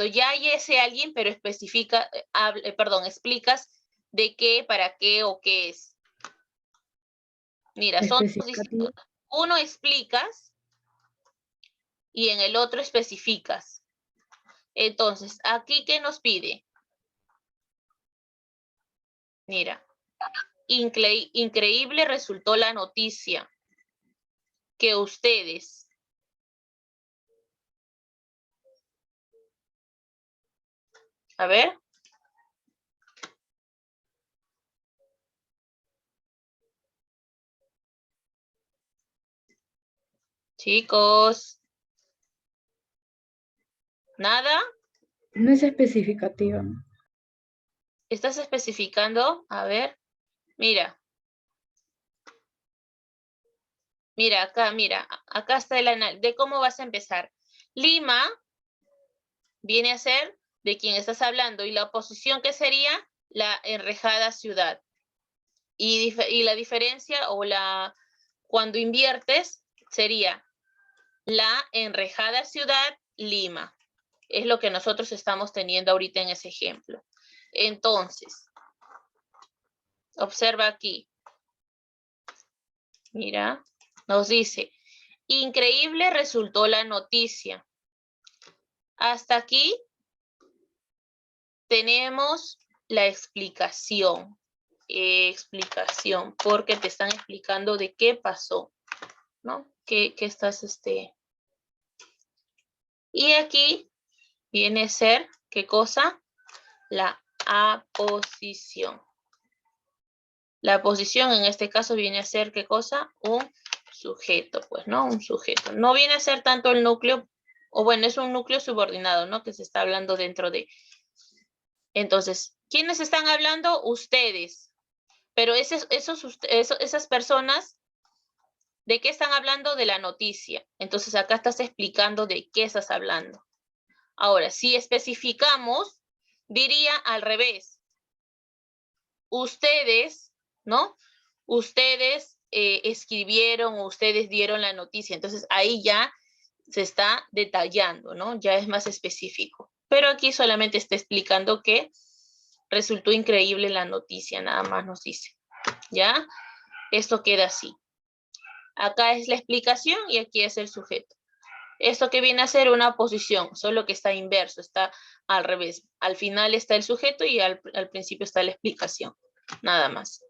ya hay ese alguien, pero explicas de qué, para qué o qué es. Mira, son dos distintos. Uno explicas y en el otro especificas. Entonces, ¿aquí qué nos pide? Mira, increíble resultó la noticia que ustedes... A ver. Chicos. ¿Nada? No es especificativa. ¿Estás especificando? A ver. Mira. Mira, acá, mira. Acá está el análisis de cómo vas a empezar. Lima viene a ser de quién estás hablando. Y la oposición, ¿qué sería? La enrejada ciudad. Y la diferencia o cuando inviertes sería la enrejada ciudad Lima. Es lo que nosotros estamos teniendo ahorita en ese ejemplo. Entonces, observa aquí. Mira, nos dice, increíble resultó la noticia. Hasta aquí tenemos la explicación. Porque te están explicando de qué pasó, ¿no? ¿Qué estás, Y aquí viene a ser, ¿qué cosa? La aposición. La posición en este caso viene a ser, ¿qué cosa? Un sujeto, pues, ¿no? Un sujeto. No viene a ser tanto el núcleo, o bueno, es un núcleo subordinado, ¿no? Que se está hablando dentro de... Entonces, ¿quiénes están hablando? Ustedes. Pero esas personas, ¿de qué están hablando? De la noticia. Entonces, acá estás explicando de qué estás hablando. Ahora, si especificamos, diría al revés. Ustedes, ¿no? Ustedes escribieron o ustedes dieron la noticia. Entonces, ahí ya se está detallando, ¿no? Ya es más específico. Pero aquí solamente está explicando que resultó increíble la noticia, nada más nos dice. ¿Ya? Esto queda así. Acá es la explicación y aquí es el sujeto. Esto que viene a ser una oposición, solo que está inverso, está al revés. Al final está el sujeto y al principio está la explicación. Nada más.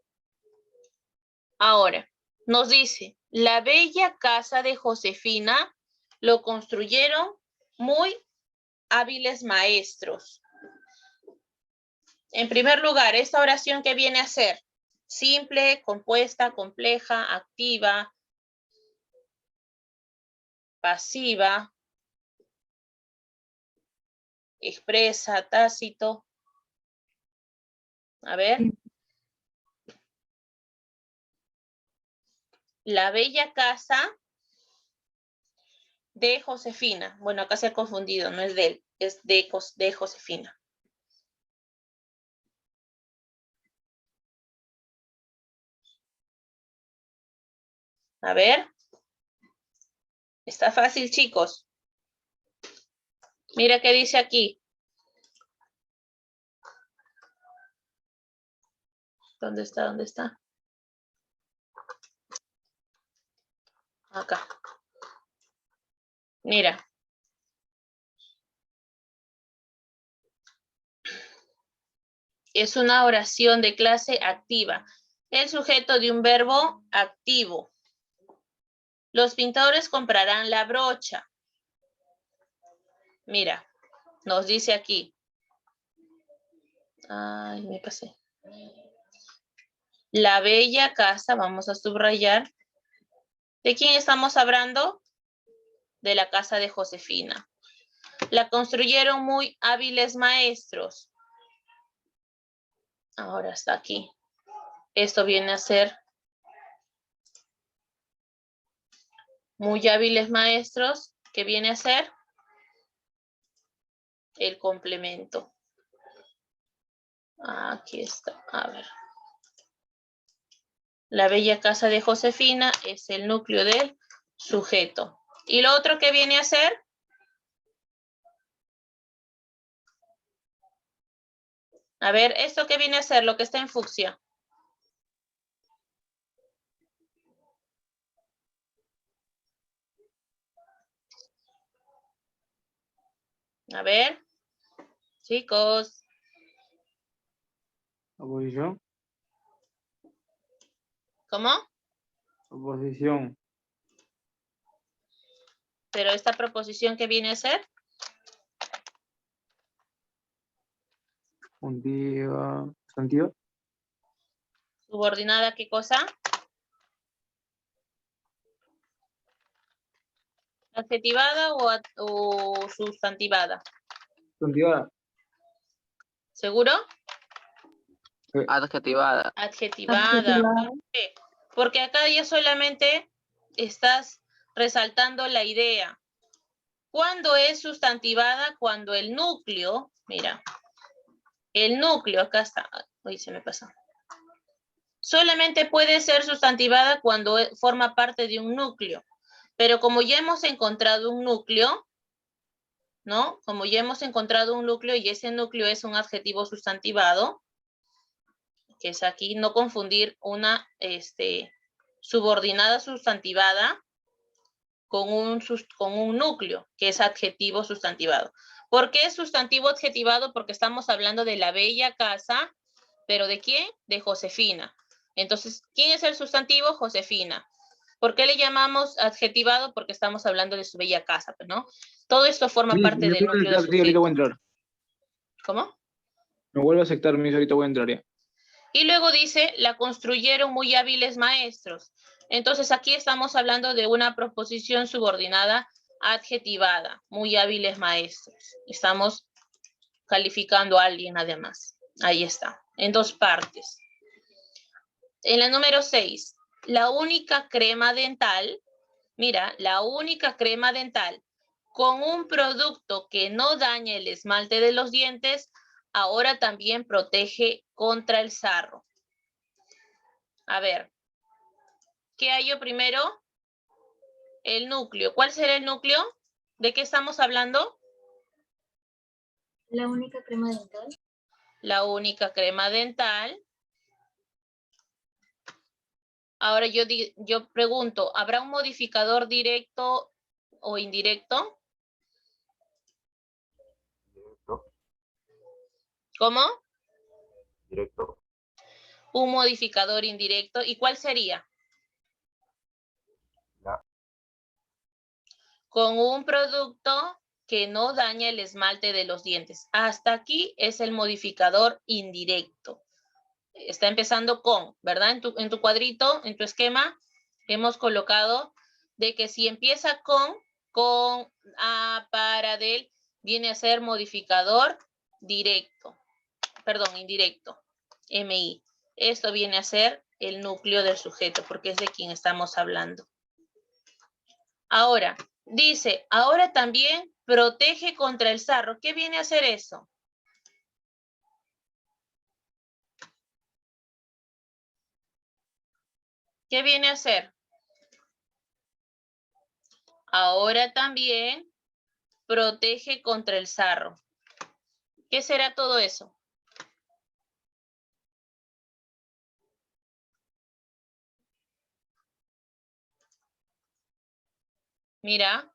Ahora, nos dice, la bella casa de Josefina lo construyeron muy hábiles maestros. En primer lugar, esta oración que viene a ser simple, compuesta, compleja, activa, pasiva, expresa, tácito. A ver. La bella casa de Josefina. Bueno, acá se ha confundido, no es de él, es de Josefina. A ver. Está fácil, chicos. Mira qué dice aquí. ¿Dónde está? ¿Dónde está? Acá. Mira. Es una oración de clase activa. El sujeto de un verbo activo. Los pintores comprarán la brocha. Mira, nos dice aquí. Ay, me pasé. La bella casa, vamos a subrayar. ¿De quién estamos hablando? De la casa de Josefina. La construyeron muy hábiles maestros. Ahora está aquí. Esto viene a ser muy hábiles maestros. ¿Qué viene a ser? El complemento. Aquí está. A ver. La bella casa de Josefina es el núcleo del sujeto. ¿Y lo otro que viene a ser? A ver, ¿esto qué viene a ser? Lo que está en fucsia. A ver. Chicos. Oposición. ¿Cómo? Oposición. Pero esta proposición, ¿qué viene a ser? Sustantiva. ¿Subordinada qué cosa? ¿Adjetivada o sustantivada? Sustantiva. ¿Seguro? Adjetivada. Adjetivada. ¿Por qué? Porque acá ya solamente estás resaltando la idea. ¿Cuándo es sustantivada? Cuando el núcleo, mira, el núcleo, acá está, uy, se me pasó. Solamente puede ser sustantivada cuando forma parte de un núcleo. Pero como ya hemos encontrado un núcleo, ¿no? Como ya hemos encontrado un núcleo y ese núcleo es un adjetivo sustantivado, que es aquí, no confundir una subordinada sustantivada con un núcleo, que es adjetivo sustantivado. ¿Por qué es sustantivo adjetivado? Porque estamos hablando de la bella casa, ¿pero de quién? De Josefina. Entonces, ¿quién es el sustantivo? Josefina. ¿Por qué le llamamos adjetivado? Porque estamos hablando de su bella casa, ¿no? Todo esto forma parte del núcleo de sujeto. Ahorita voy a entrar. ¿Cómo? No vuelvo a aceptar, mis ahorita voy a entrar ya. Y luego dice, la construyeron muy hábiles maestros. Entonces aquí estamos hablando de una proposición subordinada adjetivada, muy hábiles maestros. Estamos calificando a alguien además. Ahí está, en dos partes. En la número 6, la única crema dental, mira, la única crema dental con un producto que no dañe el esmalte de los dientes, ahora también protege contra el sarro. A ver, ¿qué hallo primero? El núcleo. ¿Cuál será el núcleo? ¿De qué estamos hablando? La única crema dental. La única crema dental. Ahora yo pregunto, ¿habrá un modificador directo o indirecto? Directo. ¿Cómo? Directo. Un modificador indirecto. ¿Y cuál sería? La. Con un producto que no daña el esmalte de los dientes. Hasta aquí es el modificador indirecto. Está empezando con, ¿verdad? En tu cuadrito, en tu esquema, hemos colocado de que si empieza con, a, para, del, viene a ser modificador directo. Perdón, indirecto. MI. Esto viene a ser el núcleo del sujeto, porque es de quien estamos hablando. Ahora, dice, ahora también protege contra el sarro. ¿Qué viene a hacer eso? ¿Qué viene a hacer? Ahora también protege contra el sarro. ¿Qué será todo eso? Mira,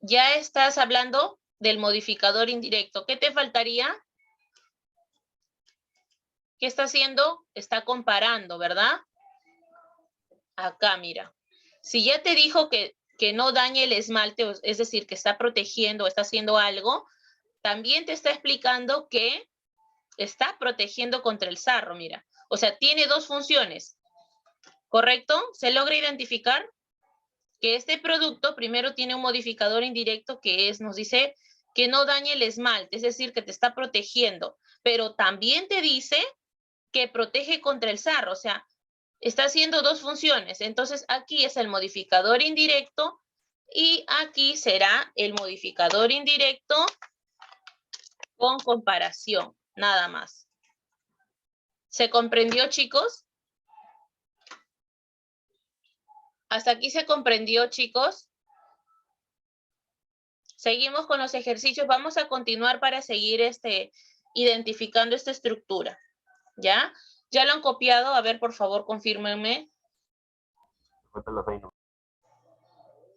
ya estás hablando del modificador indirecto. ¿Qué te faltaría? ¿Qué está haciendo? Está comparando, ¿verdad? Acá, mira. Si ya te dijo que no dañe el esmalte, es decir, que está protegiendo, está haciendo algo, también te está explicando que está protegiendo contra el sarro, mira. O sea, tiene dos funciones, ¿correcto? ¿Se logra identificar? Que este producto primero tiene un modificador indirecto que es, nos dice, que no dañe el esmalte, es decir, que te está protegiendo, pero también te dice que protege contra el sarro, o sea, está haciendo dos funciones. Entonces, aquí es el modificador indirecto y aquí será el modificador indirecto con comparación, nada más. ¿Se comprendió, chicos? ¿Hasta aquí se comprendió, chicos? Seguimos con los ejercicios. Vamos a continuar para seguir identificando esta estructura. ¿Ya? ¿Ya lo han copiado? A ver, por favor, confírmenme.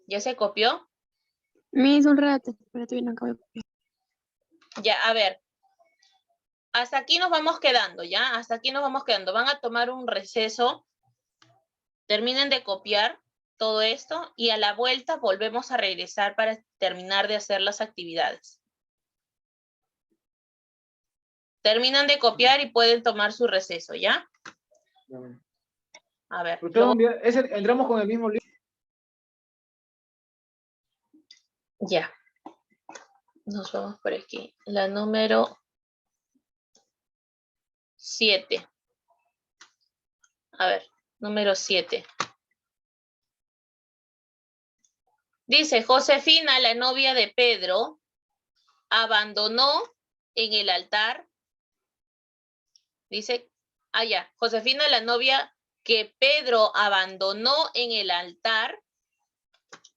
¿Ya se copió? Me hizo un rato, pero todavía no acabo de copiar. Ya, a ver. Hasta aquí nos vamos quedando, ¿ya? Hasta aquí nos vamos quedando. Van a tomar un receso. Terminen de copiar todo esto y a la vuelta volvemos a regresar para terminar de hacer las actividades. Terminan de copiar y pueden tomar su receso, ¿ya? A ver. Entramos con el mismo libro. Ya. Nos vamos por aquí. La número 7. A ver, número 7. Dice, Josefina, la novia de Pedro, abandonó en el altar. Dice, ya, Josefina, la novia que Pedro abandonó en el altar,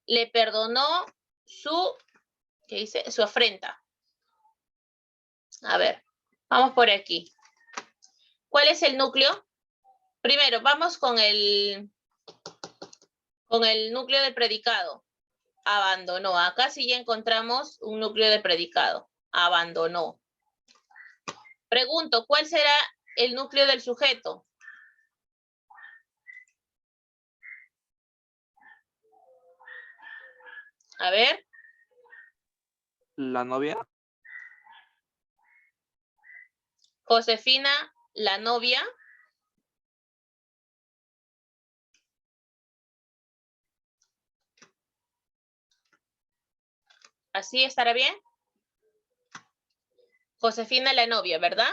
le perdonó ¿qué dice? Su afrenta. A ver, vamos por aquí. ¿Cuál es el núcleo? Primero, vamos con el núcleo del predicado. Abandonó. Acá sí ya encontramos un núcleo de predicado. Abandonó. Pregunto, ¿cuál será el núcleo del sujeto? A ver. La novia. Josefina, la novia. ¿Así estará bien? Josefina, la novia, ¿verdad?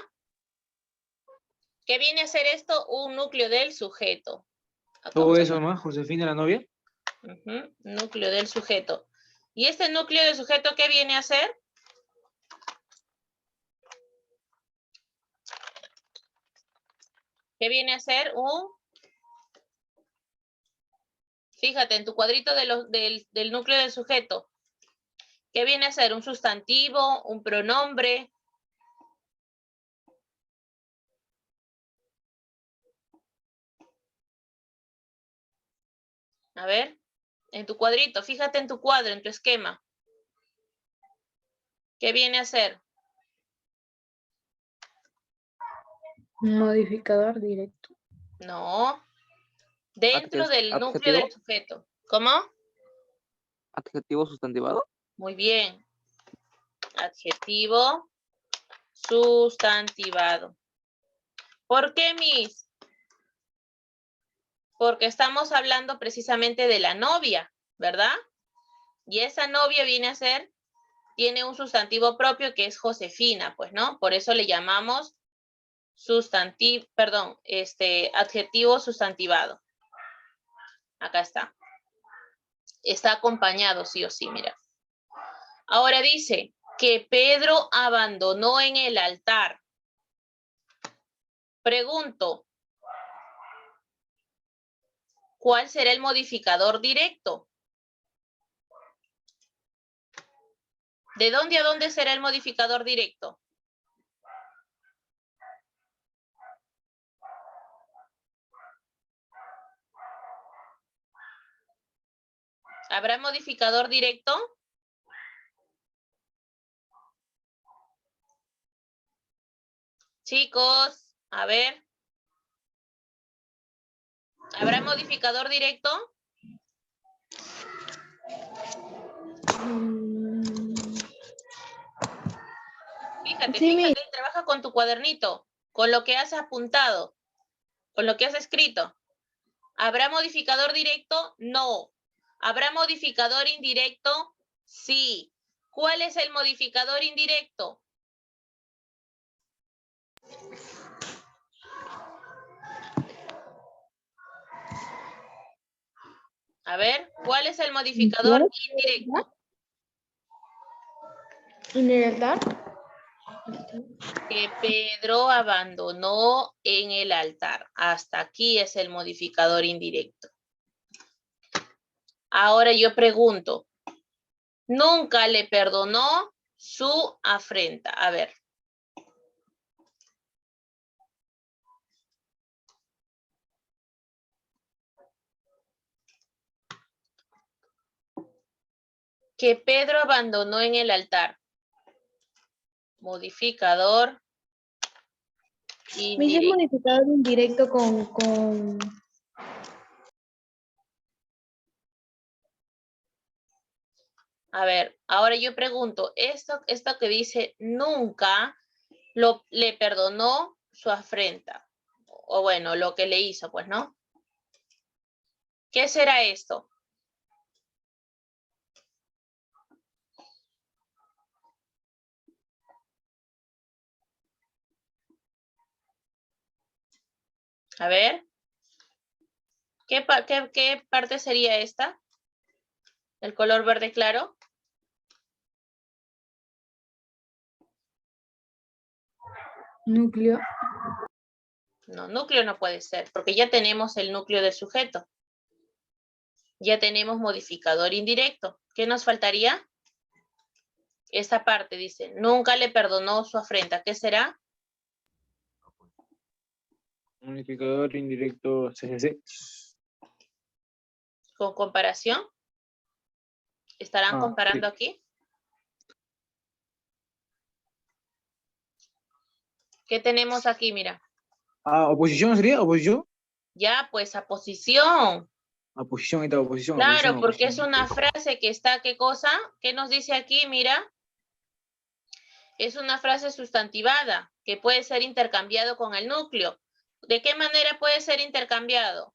¿Qué viene a ser esto? Un núcleo del sujeto. Todo eso más, Josefina, la novia. Núcleo del sujeto. ¿Y este núcleo del sujeto qué viene a ser? ¿Qué viene a ser? Fíjate, en tu cuadrito del núcleo del sujeto. ¿Qué viene a ser? ¿Un sustantivo? ¿Un pronombre? A ver, en tu cuadrito, fíjate en tu cuadro, en tu esquema. ¿Qué viene a ser? Un modificador directo. No. Dentro del núcleo ¿Adjetivo? del sujeto. ¿Cómo? ¿Adjetivo sustantivado? Muy bien. Adjetivo sustantivado. ¿Por qué, Miss? Porque estamos hablando precisamente de la novia, ¿verdad? Y esa novia viene a ser, tiene un sustantivo propio que es Josefina, pues, ¿no? Por eso le llamamos sustantivo, perdón, adjetivo sustantivado. Acá está. Está acompañado, sí o sí, mira. Ahora dice que Pedro abandonó en el altar. Pregunto, ¿cuál será el modificador directo? ¿De dónde a dónde será el modificador directo? ¿Habrá modificador directo? Chicos, a ver. ¿Habrá modificador directo? Fíjate, Sí, fíjate, trabaja con tu cuadernito, con lo que has apuntado, con lo que has escrito. ¿Habrá modificador directo? No. ¿Habrá modificador indirecto? Sí. ¿Cuál es el modificador indirecto? A ver, ¿cuál es el modificador indirecto? ¿En el altar? Que Pedro abandonó en el altar. Hasta aquí es el modificador indirecto. Ahora yo pregunto, nunca le perdonó su afrenta. A ver. Que Pedro abandonó en el altar. Modificador Me hice indirecto. modificador indirecto con... A ver, ahora yo pregunto, esto que dice nunca le perdonó su afrenta. O bueno, lo que le hizo, pues, ¿no? ¿Qué será esto? A ver. ¿Qué parte sería esta? ¿El color verde claro? núcleo. No, núcleo no puede ser, porque ya tenemos el núcleo del sujeto. Ya tenemos modificador indirecto. ¿Qué nos faltaría? Esta parte dice, nunca le perdonó su afrenta. ¿Qué será? Modificador indirecto CCC. ¿Con comparación? ¿Estarán comparando Sí. aquí? ¿Qué tenemos aquí? Mira. ¿Oposición sería? ¿Oposición? Ya, pues, aposición. Oposición, ahí está, oposición, Claro, oposición, porque oposición. es una frase que está, ¿qué cosa? ¿Qué nos dice aquí? Mira. Es una frase sustantivada que puede ser intercambiado con el núcleo. ¿De qué manera puede ser intercambiado?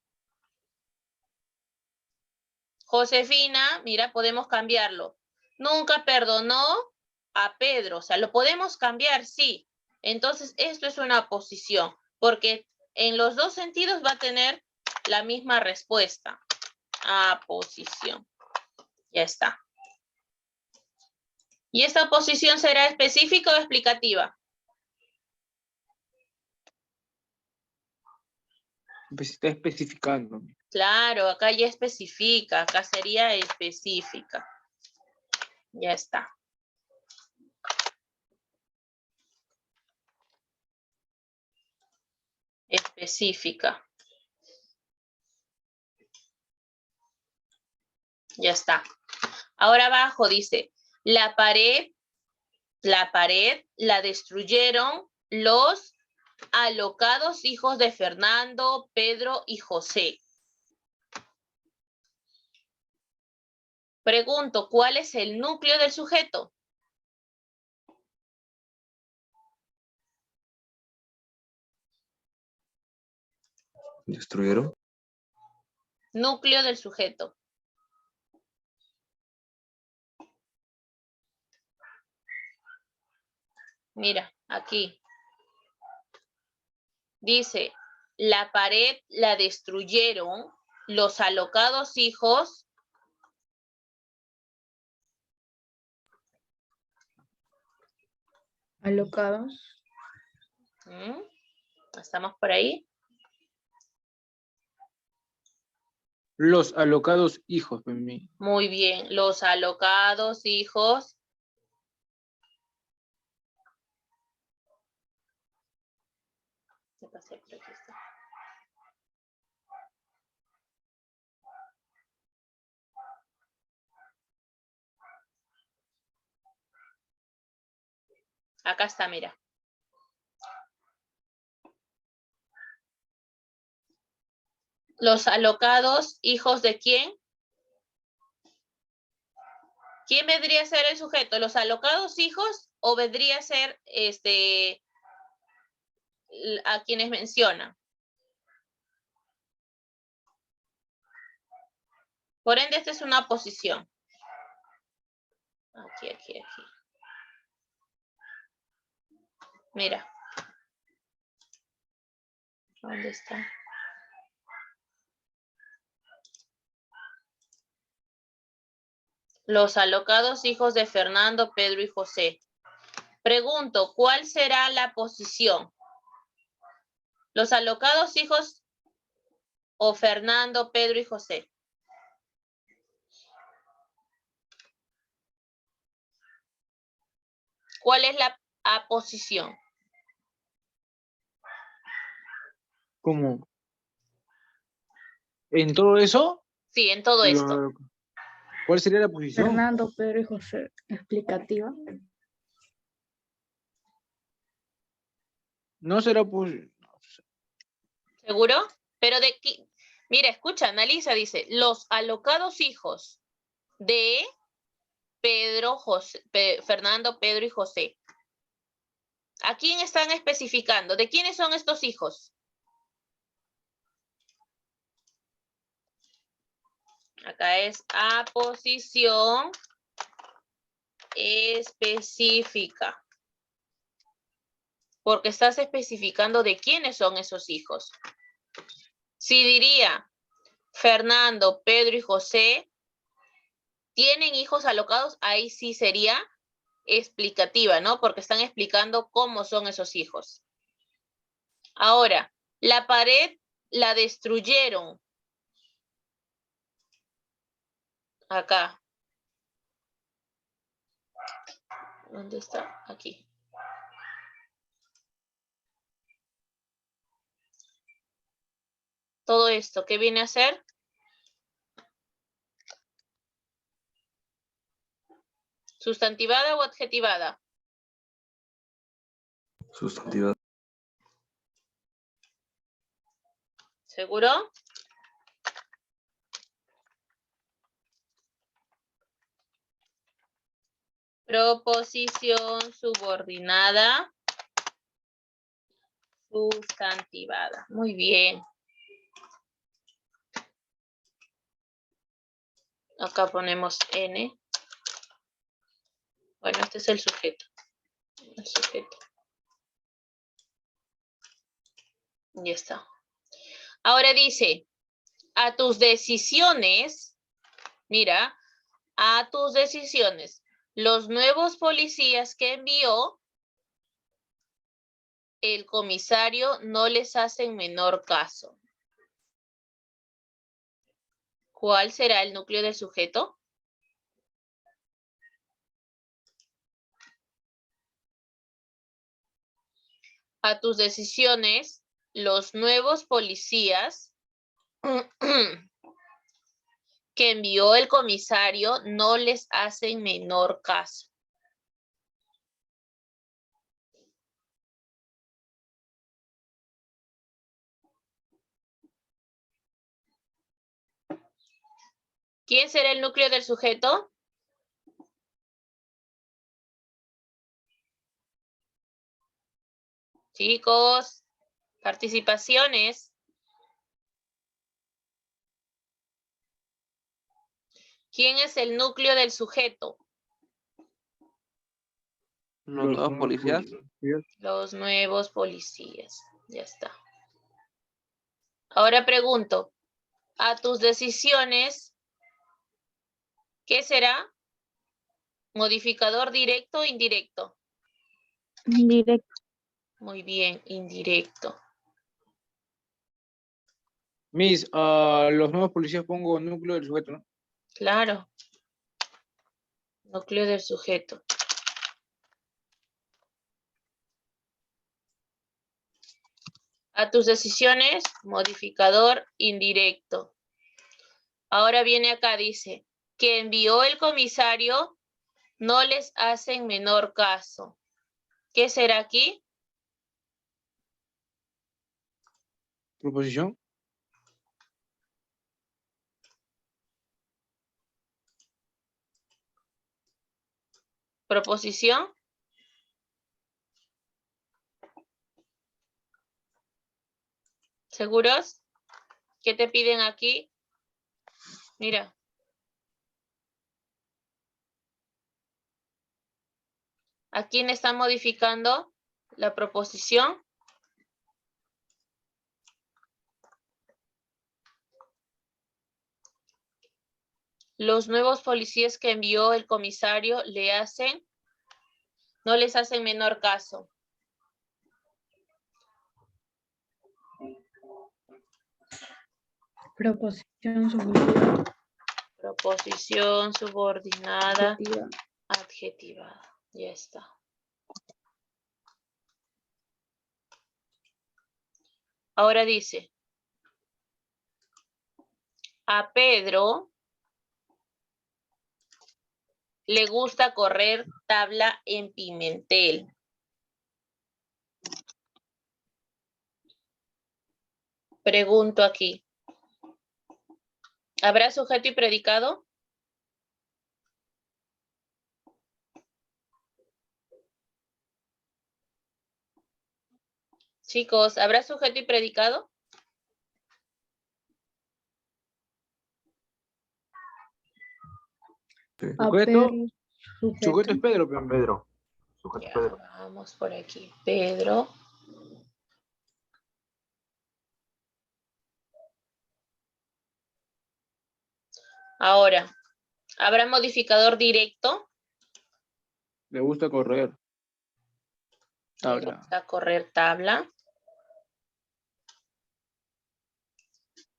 Josefina, mira, podemos cambiarlo. Nunca perdonó a Pedro. O sea, lo podemos cambiar, sí. Entonces, esto es una oposición, porque en los dos sentidos va a tener la misma respuesta. Aposición. Ya está. ¿Y esta oposición será específica o explicativa? Pues está especificando. Claro, acá ya especifica, acá sería específica. Ya está. Específica. Ya está. Ahora abajo dice, la pared la destruyeron los alocados hijos de Fernando, Pedro y José. Pregunto, ¿cuál es el núcleo del sujeto? ¿Destruyeron? Núcleo del sujeto. Mira, aquí. Dice, la pared la destruyeron los alocados hijos. Alocados. ¿Estamos por ahí? Los alocados hijos, pues, mi. Muy bien, los alocados hijos. ¿Qué pasé? Pero aquí está. Acá está, mira. Los alocados hijos de quién? ¿Quién vendría a ser el sujeto? ¿Los alocados hijos o vendría a ser a quienes mencionan? Por ende, esta es una posición. Aquí. Mira. ¿Dónde está? Los alocados hijos de Fernando, Pedro y José. Pregunto, ¿cuál será la posición? Los alocados hijos o Fernando, Pedro y José. ¿Cuál es la aposición? ¿Cómo? ¿En todo eso? Sí, en todo esto. ¿Cuál sería la posición? Fernando, Pedro y José. Explicativa. No será posición. ¿Seguro? Pero de qué. Mira, escucha, analiza, dice, los alocados hijos de Pedro, José, Fernando, Pedro y José. ¿A quién están especificando? ¿De quiénes son estos hijos? Acá es aposición específica. Porque estás especificando de quiénes son esos hijos. Si diría Fernando, Pedro y José, ¿tienen hijos alocados? Ahí sí sería explicativa, ¿no? Porque están explicando cómo son esos hijos. Ahora, la pared la destruyeron. Acá. ¿Dónde está? Aquí. Todo esto, ¿qué viene a ser? ¿Sustantivada o adjetivada? Sustantiva. ¿Seguro? Proposición subordinada. Sustantivada. Muy bien. Acá ponemos N. Bueno, este es el sujeto. El sujeto. Ya está. Ahora dice, a tus decisiones, mira, a tus decisiones, los nuevos policías que envió el comisario no les hacen menor caso. ¿Cuál será el núcleo del sujeto? A tus decisiones, los nuevos policías que envió el comisario no les hacen menor caso. ¿Quién será el núcleo del sujeto? Chicos, participaciones. ¿Quién es el núcleo del sujeto? Los nuevos policías. Los nuevos policías. Ya está. Ahora pregunto, a tus decisiones, ¿qué será? ¿Modificador directo o indirecto? Directo. Muy bien, indirecto. Miss, los nuevos policías pongo núcleo del sujeto, ¿no? Claro. Núcleo del sujeto. A tus decisiones, modificador indirecto. Ahora viene acá, dice, que envió el comisario no les hacen menor caso. ¿Qué será aquí? Proposición. Proposición. ¿Seguros? ¿Qué te piden aquí? Mira. ¿A quién está modificando la proposición? Los nuevos policías que envió el comisario no les hacen menor caso. Proposición subordinada. Proposición subordinada Adjetiva. adjetivada. Ya está. Ahora dice, a Pedro le gusta correr tabla en Pimentel. Pregunto aquí. ¿Habrá sujeto y predicado? Chicos, ¿habrá sujeto y predicado? Sujeto. Sujeto. Sujeto es Pedro, pero Pedro. Sujeto Ya, Pedro. vamos por aquí. Pedro. Ahora, ¿habrá modificador directo? le gusta correr. Le Tabla. gusta correr tabla.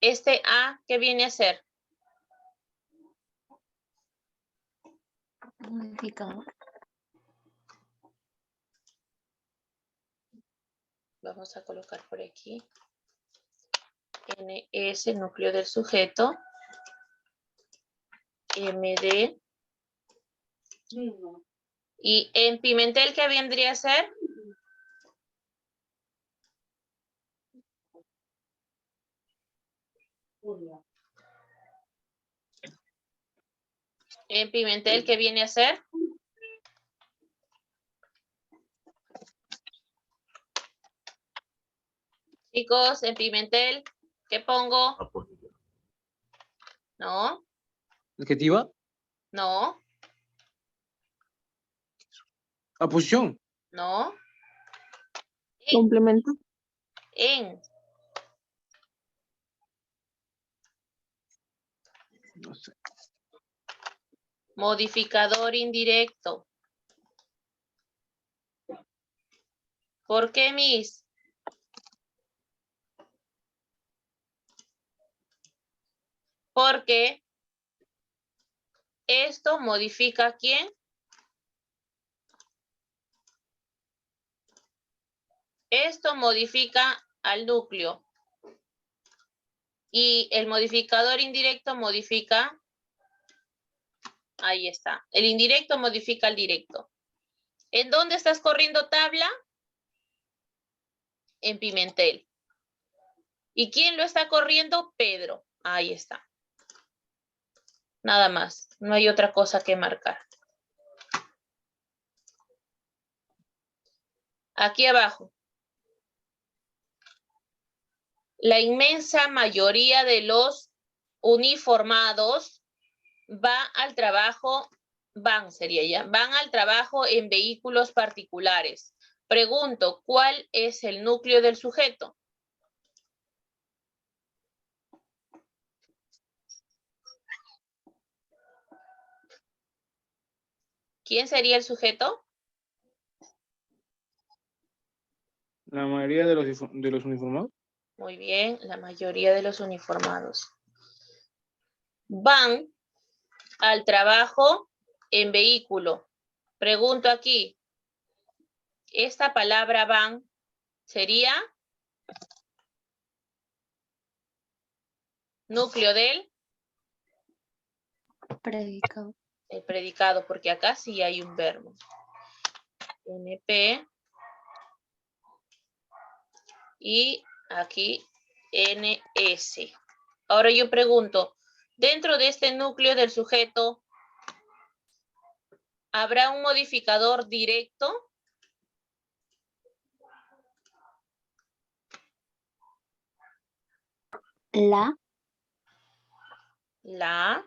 Este A, ¿qué viene a ser? Modificador. Vamos a colocar por aquí. NS, núcleo del sujeto. MD. Y en Pimentel, ¿qué vendría a ser? En Pimentel, ¿qué viene a ser? Chicos, en Pimentel, ¿qué pongo? Aposición. No, Adjetiva. no, Aposición. no. Complemento. En. No sé. Modificador indirecto. ¿Por qué, Miss? Porque esto modifica ¿a quién? Esto modifica al núcleo. Y el modificador indirecto modifica, ahí está. El indirecto modifica al directo. ¿En dónde estás corriendo tabla? En Pimentel. ¿Y quién lo está corriendo? Pedro. Ahí está. Nada más. No hay otra cosa que marcar. Aquí abajo. La inmensa mayoría de los uniformados va al trabajo, van al trabajo en vehículos particulares. Pregunto, ¿cuál es el núcleo del sujeto? ¿Quién sería el sujeto? La mayoría de los uniformados. Muy bien, la mayoría de los uniformados. Van al trabajo en vehículo. Pregunto aquí, esta palabra van sería núcleo del Predicado. el predicado, porque acá sí hay un verbo. NP y aquí NS. Ahora yo pregunto, dentro de este núcleo del sujeto, ¿habrá un modificador directo? La. La.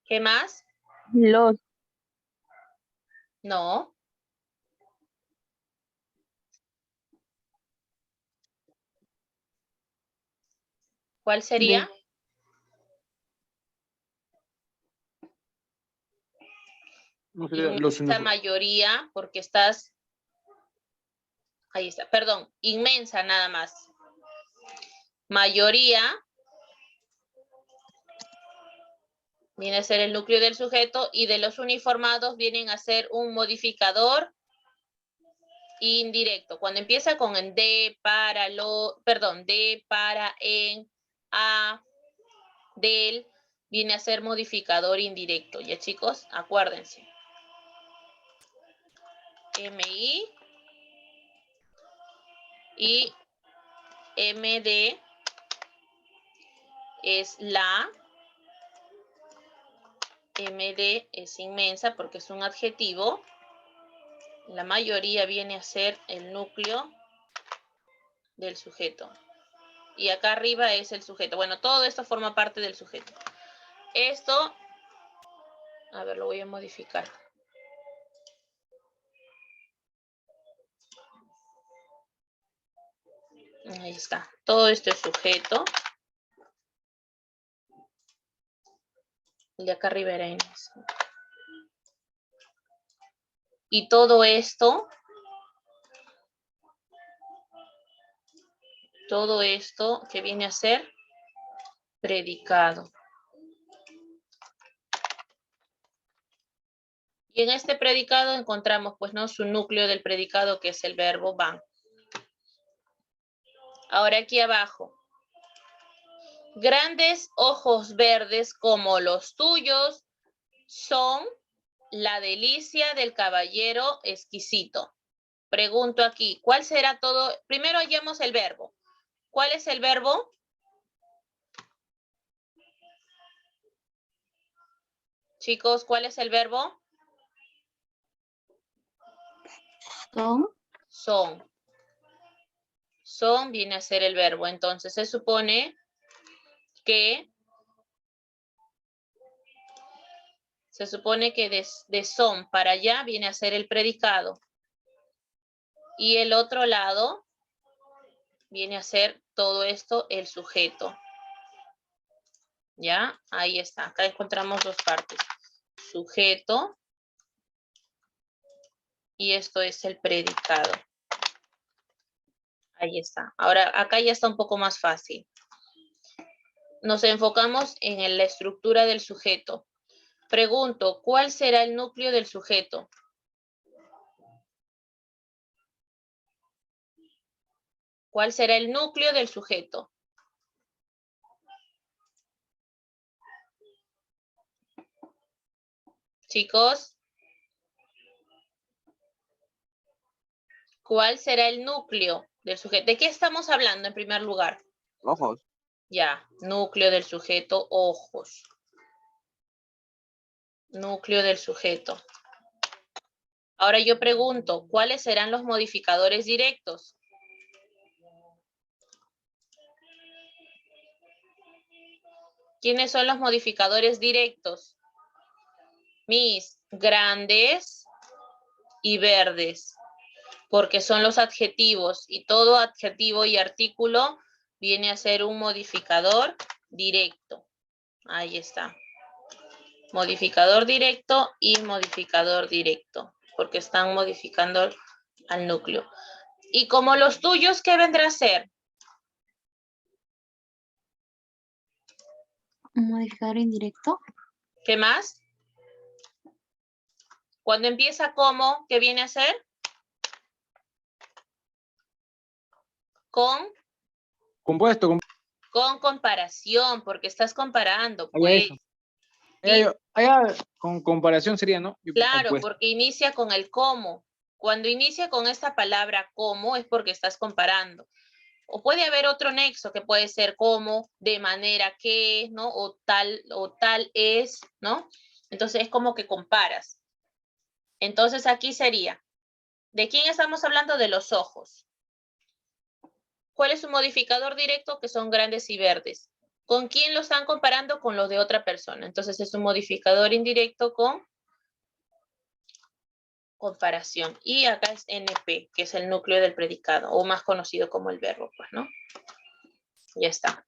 ¿Qué más? Los. No. ¿Cuál sería? No sería los Inmensa mayoría, porque estás... Ahí está, perdón, inmensa nada más. Mayoría viene a ser el núcleo del sujeto y de los uniformados vienen a ser un modificador indirecto. Cuando empieza con en de, para, lo, perdón, de, para, en, a, del, viene a ser modificador indirecto. ¿Ya, chicos? Acuérdense. MI y MD es la, MD es inmensa porque es un adjetivo. La mayoría viene a ser el núcleo del sujeto. Y acá arriba es el sujeto. Bueno, todo esto forma parte del sujeto. Esto, a ver, lo voy a modificar. Ahí está. Todo esto es sujeto. El de acá arriba era Inés. Y todo esto que viene a ser predicado. Y en este predicado encontramos, pues, ¿no? Su núcleo del predicado, que es el verbo van. Ahora aquí abajo. Grandes ojos verdes como los tuyos son la delicia del caballero exquisito. Pregunto aquí, ¿cuál será todo? Primero hallemos el verbo. ¿Cuál es el verbo? Chicos, ¿cuál es el verbo? Son. Son. Son viene a ser el verbo. Entonces se supone que de son para allá viene a ser el predicado. Y el otro lado viene a ser todo esto el sujeto. ¿Ya? Ahí está. Acá encontramos dos partes. Sujeto. Y esto es el predicado. Ahí está. Ahora, acá ya está un poco más fácil. nos enfocamos en la estructura del sujeto. Pregunto, ¿cuál será el núcleo del sujeto? ¿Cuál será el núcleo del sujeto? Chicos, ¿cuál será el núcleo del sujeto? ¿De qué estamos hablando en primer lugar? Ojos. Ya, núcleo del sujeto, ojos. Núcleo del sujeto. Ahora yo pregunto, ¿cuáles serán los modificadores directos? ¿Quiénes son los modificadores directos? Mis grandes y verdes, porque son los adjetivos y todo adjetivo y artículo viene a ser un modificador directo. Ahí está. Modificador directo y modificador directo, porque están modificando al núcleo. Y como los tuyos, ¿qué vendrá a ser? Un modificador indirecto. ¿Qué más? Cuando empieza como, ¿qué viene a ser? Con Compuesto. Con comparación, porque estás comparando, Allá pues. eso. Allá con comparación sería, ¿no? Claro, Compuesto. porque inicia con el como. Cuando inicia con esta palabra como es porque estás comparando. O puede haber otro nexo que puede ser como, de manera que, ¿no? O tal es, ¿no? Entonces es como que comparas. Entonces aquí sería, ¿de quién estamos hablando? De los ojos. ¿Cuál es su modificador directo? Que son grandes y verdes. ¿Con quién lo están comparando? Con los de otra persona. Entonces es un modificador indirecto con comparación. Y acá es NP, que es el núcleo del predicado, o más conocido como el verbo, pues, ¿no? Ya está.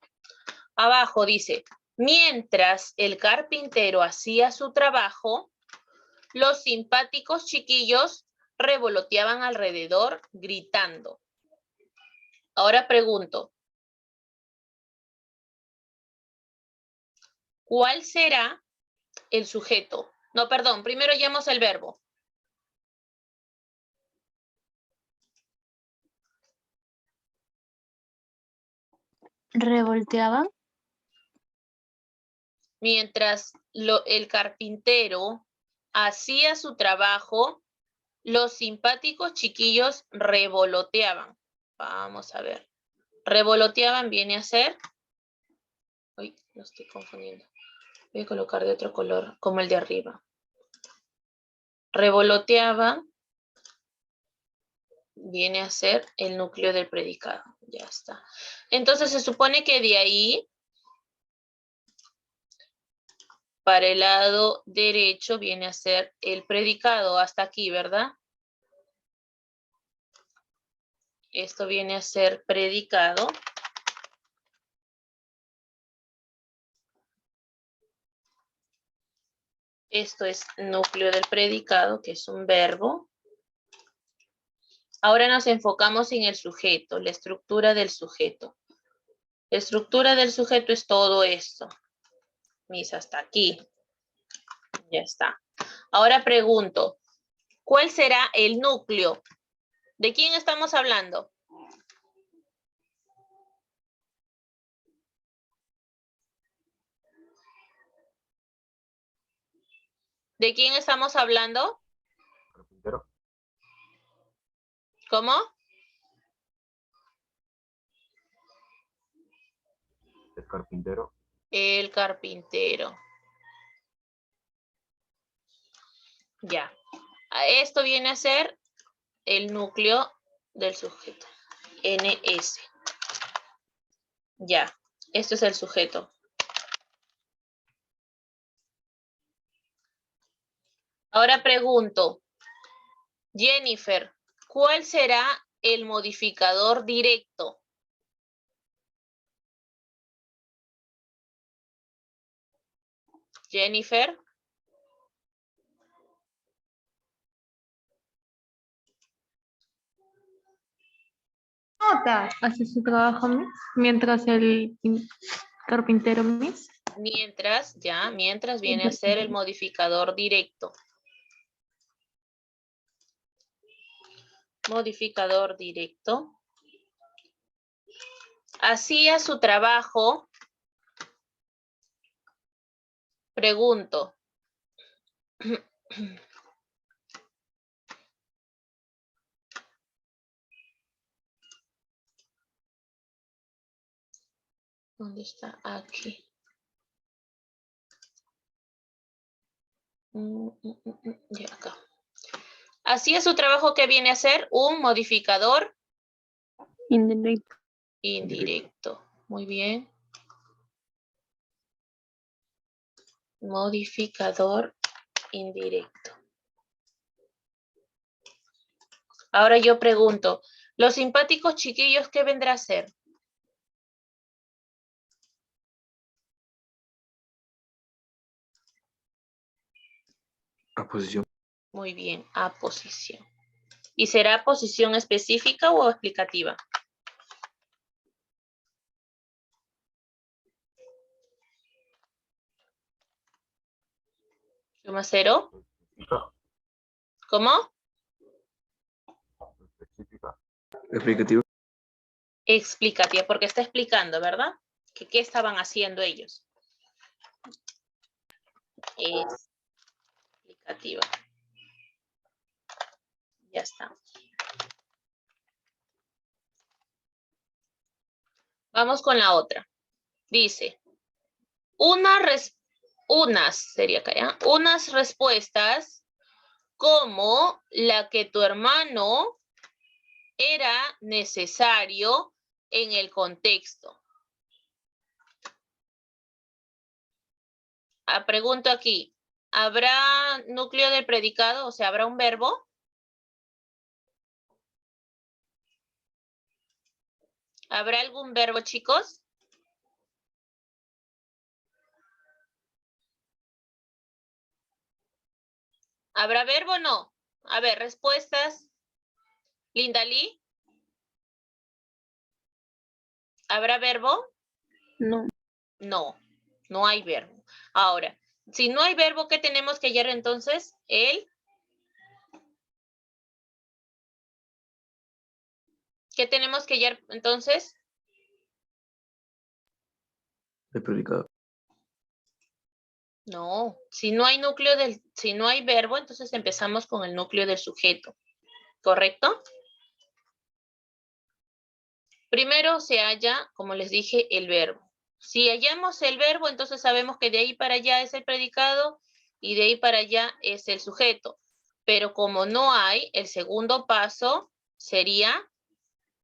Abajo dice, mientras el carpintero hacía su trabajo, los simpáticos chiquillos revoloteaban alrededor gritando. Ahora pregunto, ¿cuál será el sujeto? No, perdón, primero llamamos el verbo. Revolteaban. Mientras el carpintero hacía su trabajo, los simpáticos chiquillos revoloteaban. Vamos a ver. Revoloteaban viene a ser... Uy, lo estoy confundiendo. Voy a colocar de otro color, como el de arriba. Revoloteaban viene a ser el núcleo del predicado. Ya está. Entonces se supone que de ahí, para el lado derecho, viene a ser el predicado. Hasta aquí, ¿verdad? Esto viene a ser predicado. Esto es núcleo del predicado, que es un verbo. Ahora nos enfocamos en el sujeto, la estructura del sujeto. La estructura del sujeto es todo esto. Mis, hasta aquí. Ya está. Ahora pregunto, ¿cuál será el núcleo? ¿De quién estamos hablando? ¿De quién estamos hablando? Carpintero. ¿Cómo? El carpintero. El carpintero. Ya. Esto viene a ser el núcleo del sujeto. NS. Ya. Esto es el sujeto. Ahora pregunto, Jennifer, ¿cuál será el modificador directo? Jennifer. Nota. Hace su trabajo mientras el Carpintero, Miss. Mientras viene a ser el modificador directo. Modificador directo. Hacía su trabajo. Pregunto. ¿Dónde está? Aquí. Ya acá. Hacía su trabajo que viene a ser un modificador Indirecto. indirecto. Muy bien. Modificador indirecto. Ahora yo pregunto, ¿los simpáticos chiquillos qué vendrá a ser? Aposición. Muy bien, aposición. ¿Y será posición específica o explicativa? ¿Suma cero? Específica. ¿Cómo? Específica. Explicativo. Explicativa, porque está explicando, ¿verdad? ¿Qué estaban haciendo ellos? Explicativa. Ya está. Vamos con la otra. Dice, sería acá, ¿ya? Unas respuestas como la que tu hermano era necesario en el contexto. Pregunto aquí, ¿habrá núcleo del predicado? O sea, ¿habrá un verbo? ¿Habrá algún verbo, chicos? ¿Habrá verbo o no? A ver, respuestas. Lindalí. ¿Habrá verbo? No. No, no hay verbo. Ahora, si no hay verbo, ¿qué tenemos que hallar entonces? ¿Qué tenemos que hallar entonces? El predicado. No, si no hay verbo, entonces empezamos con el núcleo del sujeto. ¿Correcto? Primero se halla, como les dije, el verbo. Si hallamos el verbo, entonces sabemos que de ahí para allá es el predicado y de ahí para allá es el sujeto. Pero como no hay, el segundo paso sería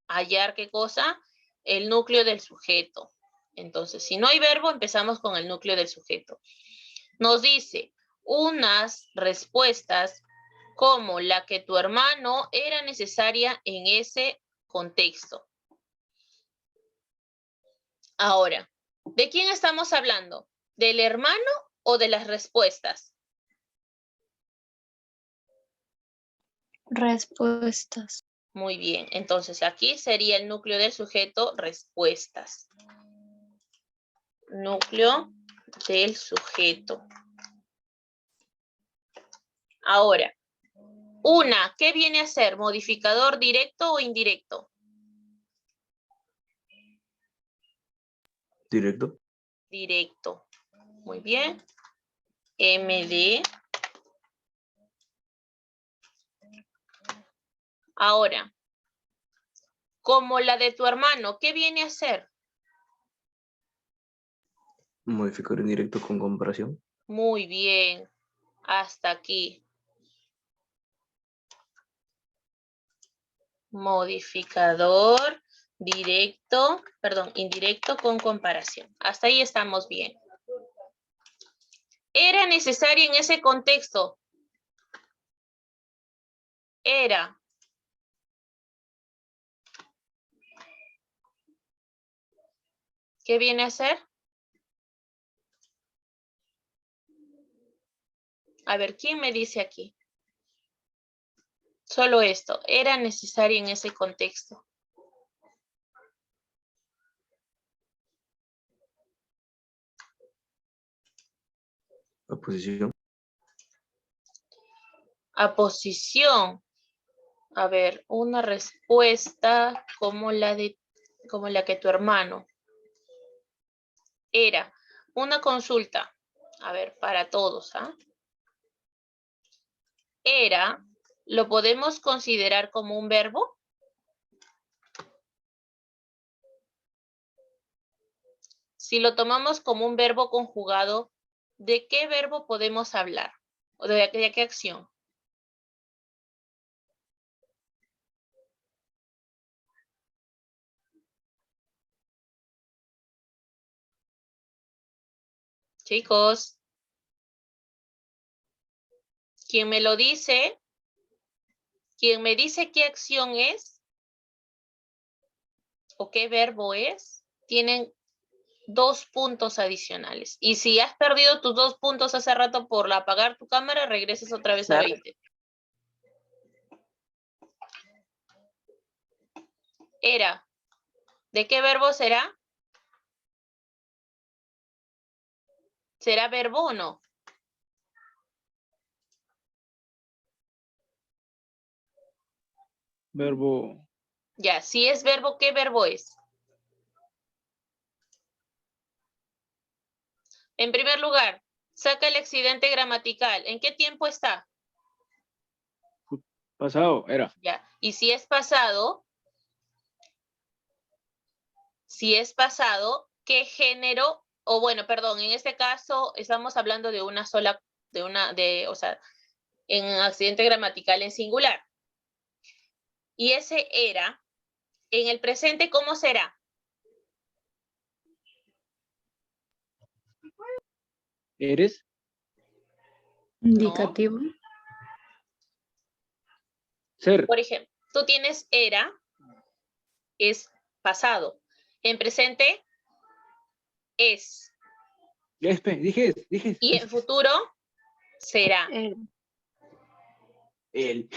hallar, ¿qué cosa? El núcleo del sujeto. Entonces, si no hay verbo, empezamos con el núcleo del sujeto. Nos dice, unas respuestas como la que tu hermano era necesaria en ese contexto. Ahora, ¿de quién estamos hablando? ¿Del hermano o de las respuestas? Respuestas. Muy bien, entonces aquí sería el núcleo del sujeto, respuestas. Núcleo del sujeto. Ahora, ¿qué viene a ser? ¿Modificador directo o indirecto? Directo. Directo. Muy bien. MD. Ahora, como la de tu hermano, ¿qué viene a ser? Modificador indirecto con comparación. Muy bien. Hasta aquí. Modificador indirecto con comparación. Hasta ahí estamos bien. ¿Era necesario en ese contexto? Era. ¿Qué viene a ser? A ver, ¿quién me dice aquí? Solo esto. Era necesario en ese contexto. Aposición. Aposición. A ver, una respuesta como la que tu hermano. Era una consulta. A ver, para todos, ¿ah? Era, ¿lo podemos considerar como un verbo? Si lo tomamos como un verbo conjugado, ¿de qué verbo podemos hablar? ¿O de qué acción? Chicos, ¿quién me lo dice? ¿Quién me dice qué acción es? ¿O qué verbo es? Tienen 2 puntos adicionales. Y si has perdido tus 2 puntos hace rato por apagar tu cámara, regresas otra vez a 20. Era. ¿De qué verbo será? ¿Será verbo o no? Verbo. Ya, si es verbo, ¿qué verbo es? En primer lugar, saca el accidente gramatical. ¿En qué tiempo está? Pasado. Era. Ya. Y si es pasado, ¿qué género? O bueno, perdón, en este caso estamos hablando de una sola, o sea, en accidente gramatical en singular. Y ese era, en el presente, ¿cómo será? Eres. Indicativo. Ser. Por ejemplo, tú tienes era, es pasado. En presente, es. Dije. Y en futuro, será. El.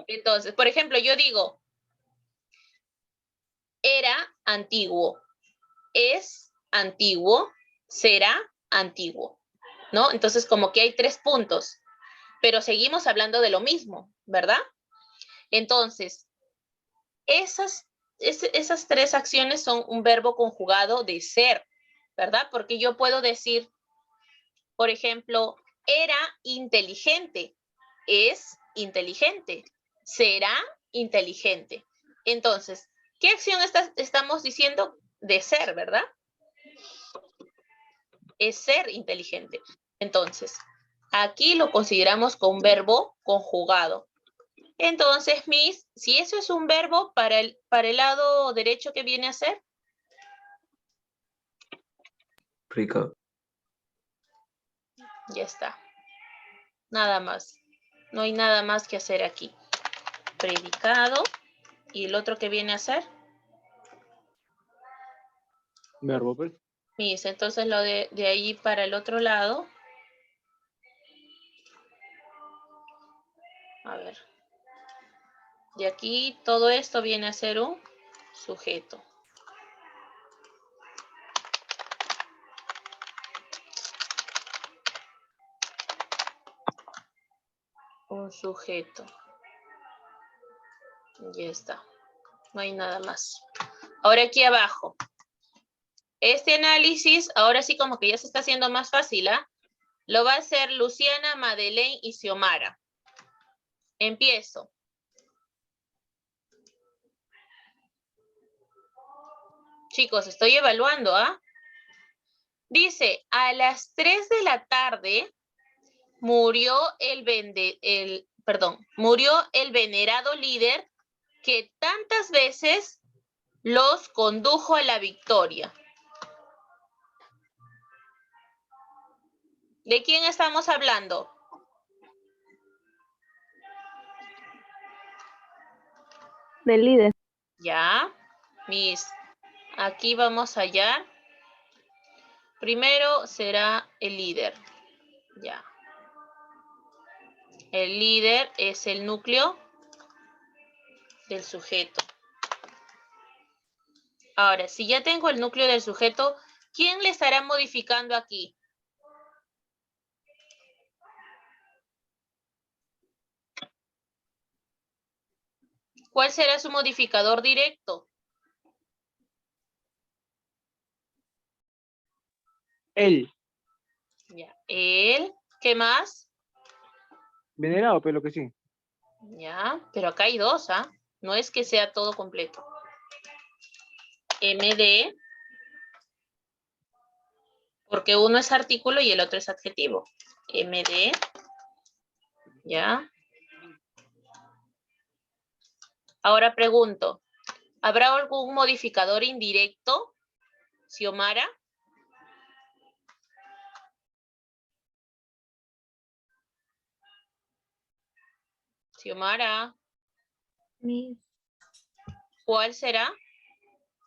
Entonces, por ejemplo, yo digo, era antiguo, es antiguo, será antiguo, ¿no? Entonces, como que hay 3 puntos, pero seguimos hablando de lo mismo, ¿verdad? Entonces, esas 3 acciones son un verbo conjugado de ser, ¿verdad? Porque yo puedo decir, por ejemplo, era inteligente, es inteligente, será inteligente. Entonces, ¿qué acción estamos diciendo? De ser, ¿verdad? Es ser inteligente. Entonces, aquí lo consideramos con verbo conjugado. Entonces, si eso es un verbo, para el lado derecho, ¿qué viene a ser? Predicado. Ya está. Nada más. No hay nada más que hacer aquí. Predicado. ¿Y el otro que viene a ser? Verbo, pues. Entonces lo de ahí para el otro lado. A ver. De aquí todo esto viene a ser un sujeto. Un sujeto. Ya está. No hay nada más. Ahora aquí abajo. Este análisis, ahora sí como que ya se está haciendo más fácil, ¿ah? Lo va a hacer Luciana, Madeleine y Xiomara. Empiezo. Chicos, estoy evaluando, ¿ah? Dice, a las 3 de la tarde murió murió el venerado líder que tantas veces los condujo a la victoria. ¿De quién estamos hablando? Del líder. Ya, aquí vamos a hallar. Primero será el líder. Ya. El líder es el núcleo del sujeto. Ahora, si ya tengo el núcleo del sujeto, ¿quién le estará modificando aquí? ¿Cuál será su modificador directo? El. Ya. El. ¿Qué más? Venerado, pero que sí. Ya. Pero acá hay dos, ¿ah? No es que sea todo completo. MD. Porque uno es artículo y el otro es adjetivo. MD. Ya. Ahora pregunto. ¿Habrá algún modificador indirecto? Xiomara. Xiomara. Miss, ¿Cuál será?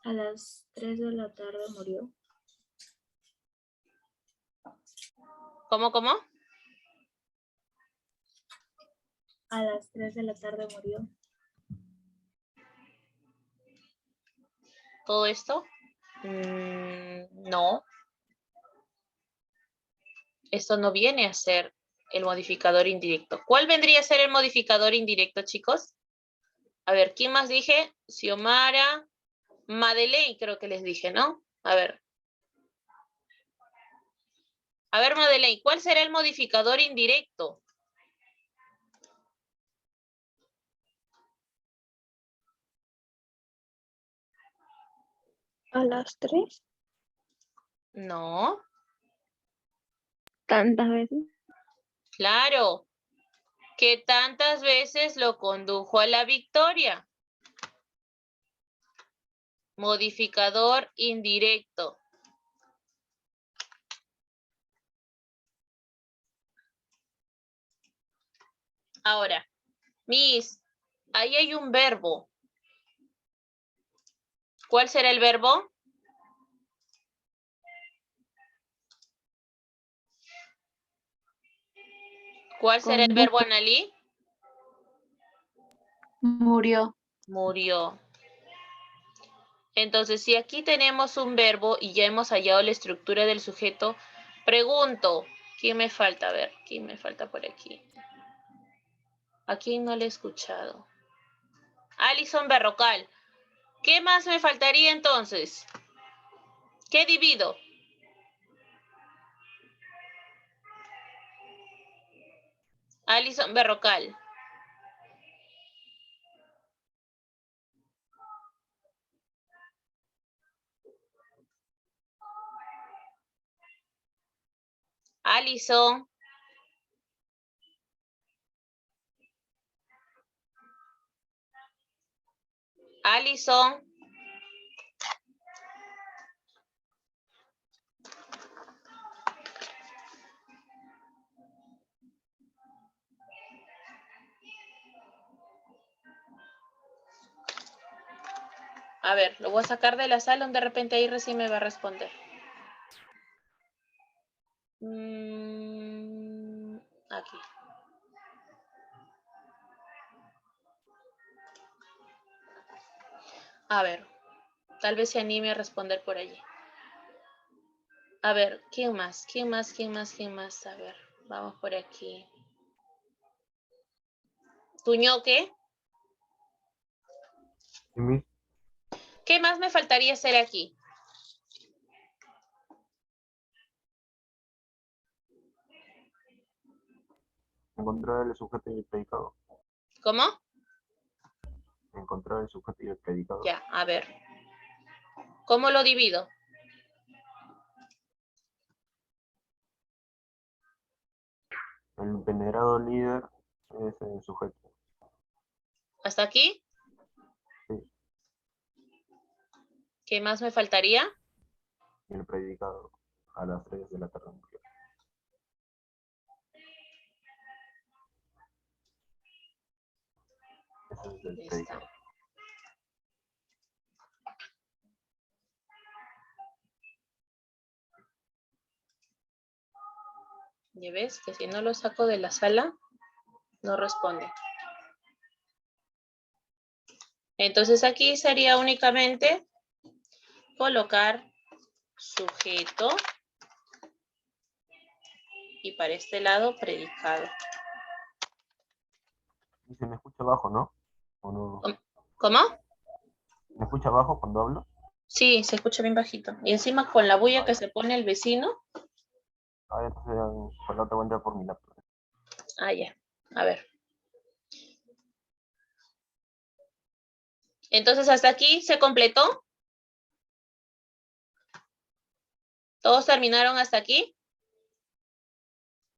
a las 3 de la tarde murió. ¿Cómo? A las 3 de la tarde murió. ¿Todo esto? No. Esto no viene a ser el modificador indirecto. ¿Cuál vendría a ser el modificador indirecto, chicos? A ver, ¿quién más dije? Xiomara, Madeleine, creo que les dije, ¿no? A ver. A ver, Madeleine, ¿cuál será el modificador indirecto? A las 3. No. Tantas veces. Claro. ¿Qué tantas veces lo condujo a la victoria? Modificador indirecto. Ahora, Miss, ahí hay un verbo. ¿Cuál será el verbo? ¿Cuál será el verbo, Analí? Murió. Murió. Entonces, si aquí tenemos un verbo y ya hemos hallado la estructura del sujeto, pregunto, ¿quién me falta? A ver, ¿quién me falta por aquí? ¿A quién no le he escuchado? Alison Berrocal. ¿Qué más me faltaría entonces? ¿Qué divido? Alison Berrocal. Alison. Alison. A ver, lo voy a sacar de la sala, de repente ahí recién me va a responder. Aquí. A ver, tal vez se anime a responder por allí. A ver, ¿quién más? ¿Quién más? ¿Quién más? ¿Quién más? A ver, vamos por aquí. Tuñoque. ¿Sí, Miss? ¿Qué más me faltaría hacer aquí? Encontrar el sujeto y el predicado. ¿Cómo? Encontrar el sujeto y el predicado. Ya, a ver. ¿Cómo lo divido? El venerado líder es el sujeto. ¿Hasta aquí? Sí. ¿Qué más me faltaría? Y el predicado a las 3 de la tarde murió. Ese es el Ahí está. predicado. Ya ves que si no lo saco de la sala, no responde. Entonces aquí sería únicamente colocar sujeto y para este lado predicado. Y se me escucha abajo, ¿no? ¿O no? ¿Cómo? ¿Me escucha abajo cuando hablo? Sí, se escucha bien bajito. Y encima con la bulla que se pone el vecino. Ah, entonces por la otra voy a entrar por mi laptop. Ah, ya. A ver. Entonces, ¿hasta aquí se completó? ¿Todos terminaron hasta aquí?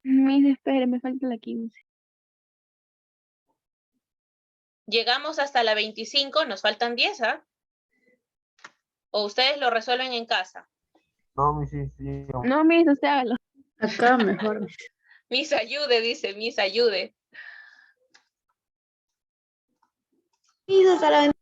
Miss, espere, me falta la 15. Llegamos hasta la 25, nos faltan 10, ¿ah? ¿O ustedes lo resuelven en casa? No, mi sí, sí. No, Miss, usted hágalo. Acá mejor. Mis ayude, dice, mis ayude. Miss, hasta la